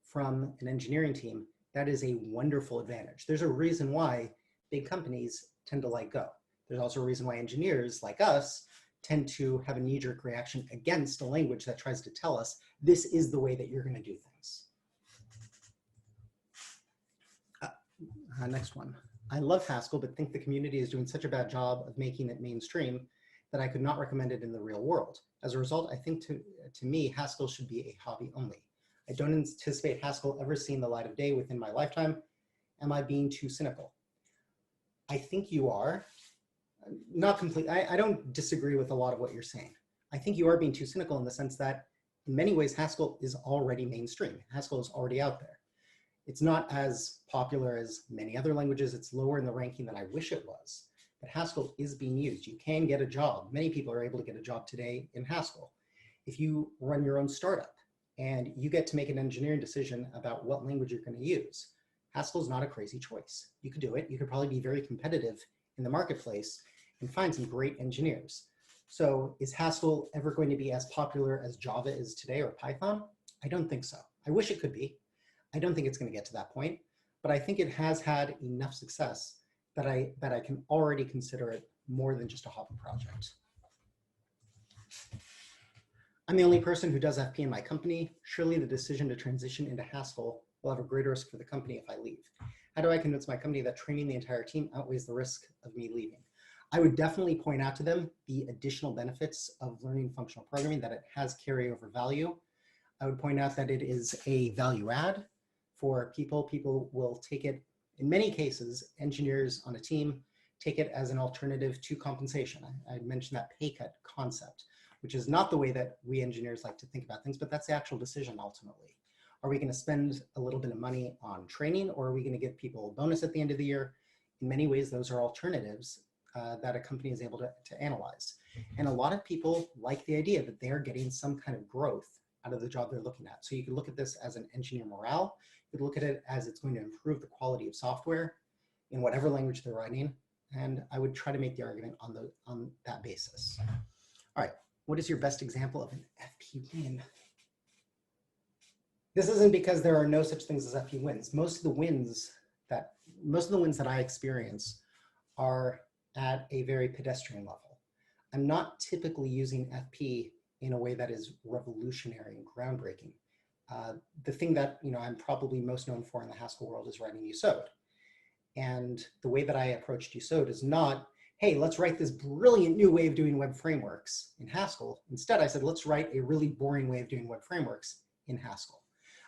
from an engineering team, that is a wonderful advantage. There's a reason why big companies tend to like Go. There's also a reason why engineers like us tend to have a knee-jerk reaction against a language that tries to tell us this is the way that you're going to do things. Next one. I love Haskell, but think the community is doing such a bad job of making it mainstream that I could not recommend it in the real world. As a result, I think to me, Haskell should be a hobby only. I don't anticipate Haskell ever seeing the light of day within my lifetime. Am I being too cynical? I think you are. Not completely. I don't disagree with a lot of what you're saying. I think you are being too cynical in the sense that in many ways, Haskell is already mainstream. Haskell is already out there. It's not as popular as many other languages. It's lower in the ranking than I wish it was. But Haskell is being used. You can get a job. Many people are able to get a job today in Haskell. If you run your own startup and you get to make an engineering decision about what language you're going to use, Haskell is not a crazy choice. You could do it. You could probably be very competitive in the marketplace and find some great engineers. So is Haskell ever going to be as popular as Java is today or Python? I don't think so. I wish it could be. I don't think it's going to get to that point, but I think it has had enough success that I can already consider it more than just a hobby project. I'm the only person who does FP in my company. Surely the decision to transition into Haskell will have a greater risk for the company if I leave. How do I convince my company that training the entire team outweighs the risk of me leaving? I would definitely point out to them the additional benefits of learning functional programming, that it has carryover value. I would point out that it is a value add for people. People will take it, in many cases, engineers on a team take it as an alternative to compensation. I mentioned that pay cut concept, which is not the way that we engineers like to think about things, but that's the actual decision ultimately. Are we going to spend a little bit of money on training, or are we going to give people a bonus at the end of the year? In many ways, those are alternatives that a company is able to analyze. And a lot of people like the idea that they are getting some kind of growth out of the job they're looking at. So you can look at this as an engineer morale. You can look at it as it's going to improve the quality of software in whatever language they're writing. And I would try to make the argument on that basis. All right, what is your best example of an FP win? This isn't because there are no such things as FP wins. Most of the wins that I experience are at a very pedestrian level. I'm not typically using FP in a way that is revolutionary and groundbreaking. The thing that I'm probably most known for in the Haskell world is writing USOD. And the way that I approached USOD is not, hey, let's write this brilliant new way of doing web frameworks in Haskell. Instead, I said, let's write a really boring way of doing web frameworks in Haskell.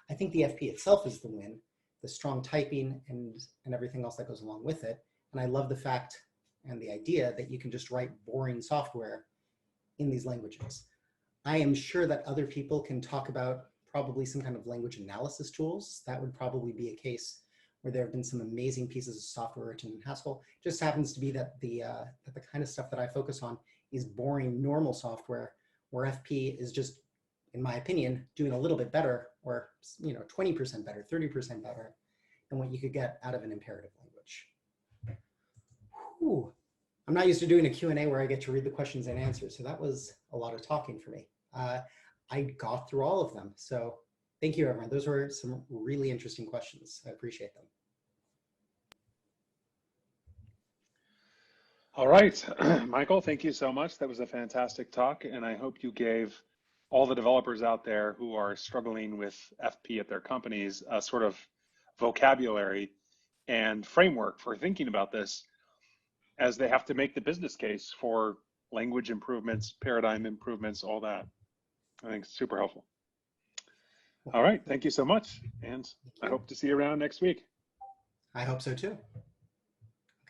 I think the FP itself is the win, the strong typing and everything else that goes along with it. And I love the fact and the idea that you can just write boring software in these languages. I am sure that other people can talk about probably some kind of language analysis tools. That would probably be a case where there have been some amazing pieces of software written in Haskell. It just happens to be that the kind of stuff that I focus on is boring normal software, where FP is just, in my opinion, doing a little bit better, or 20% better, 30% better than what you could get out of an imperative language. Whew. I'm not used to doing a Q&A where I get to read the questions and answers, so that was a lot of talking for me. I got through all of them, so thank you, everyone. Those were some really interesting questions. I appreciate them. All right, Michael, thank you so much. That was a fantastic talk, and I hope you gave all the developers out there who are struggling with FP at their companies a sort of vocabulary and framework for thinking about this as they have to make the business case for language improvements, paradigm improvements, all that. I think it's super helpful. All right, thank you so much. And I hope to see you around next week. I hope so too.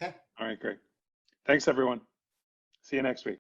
Okay. All right, great. Thanks, everyone. See you next week.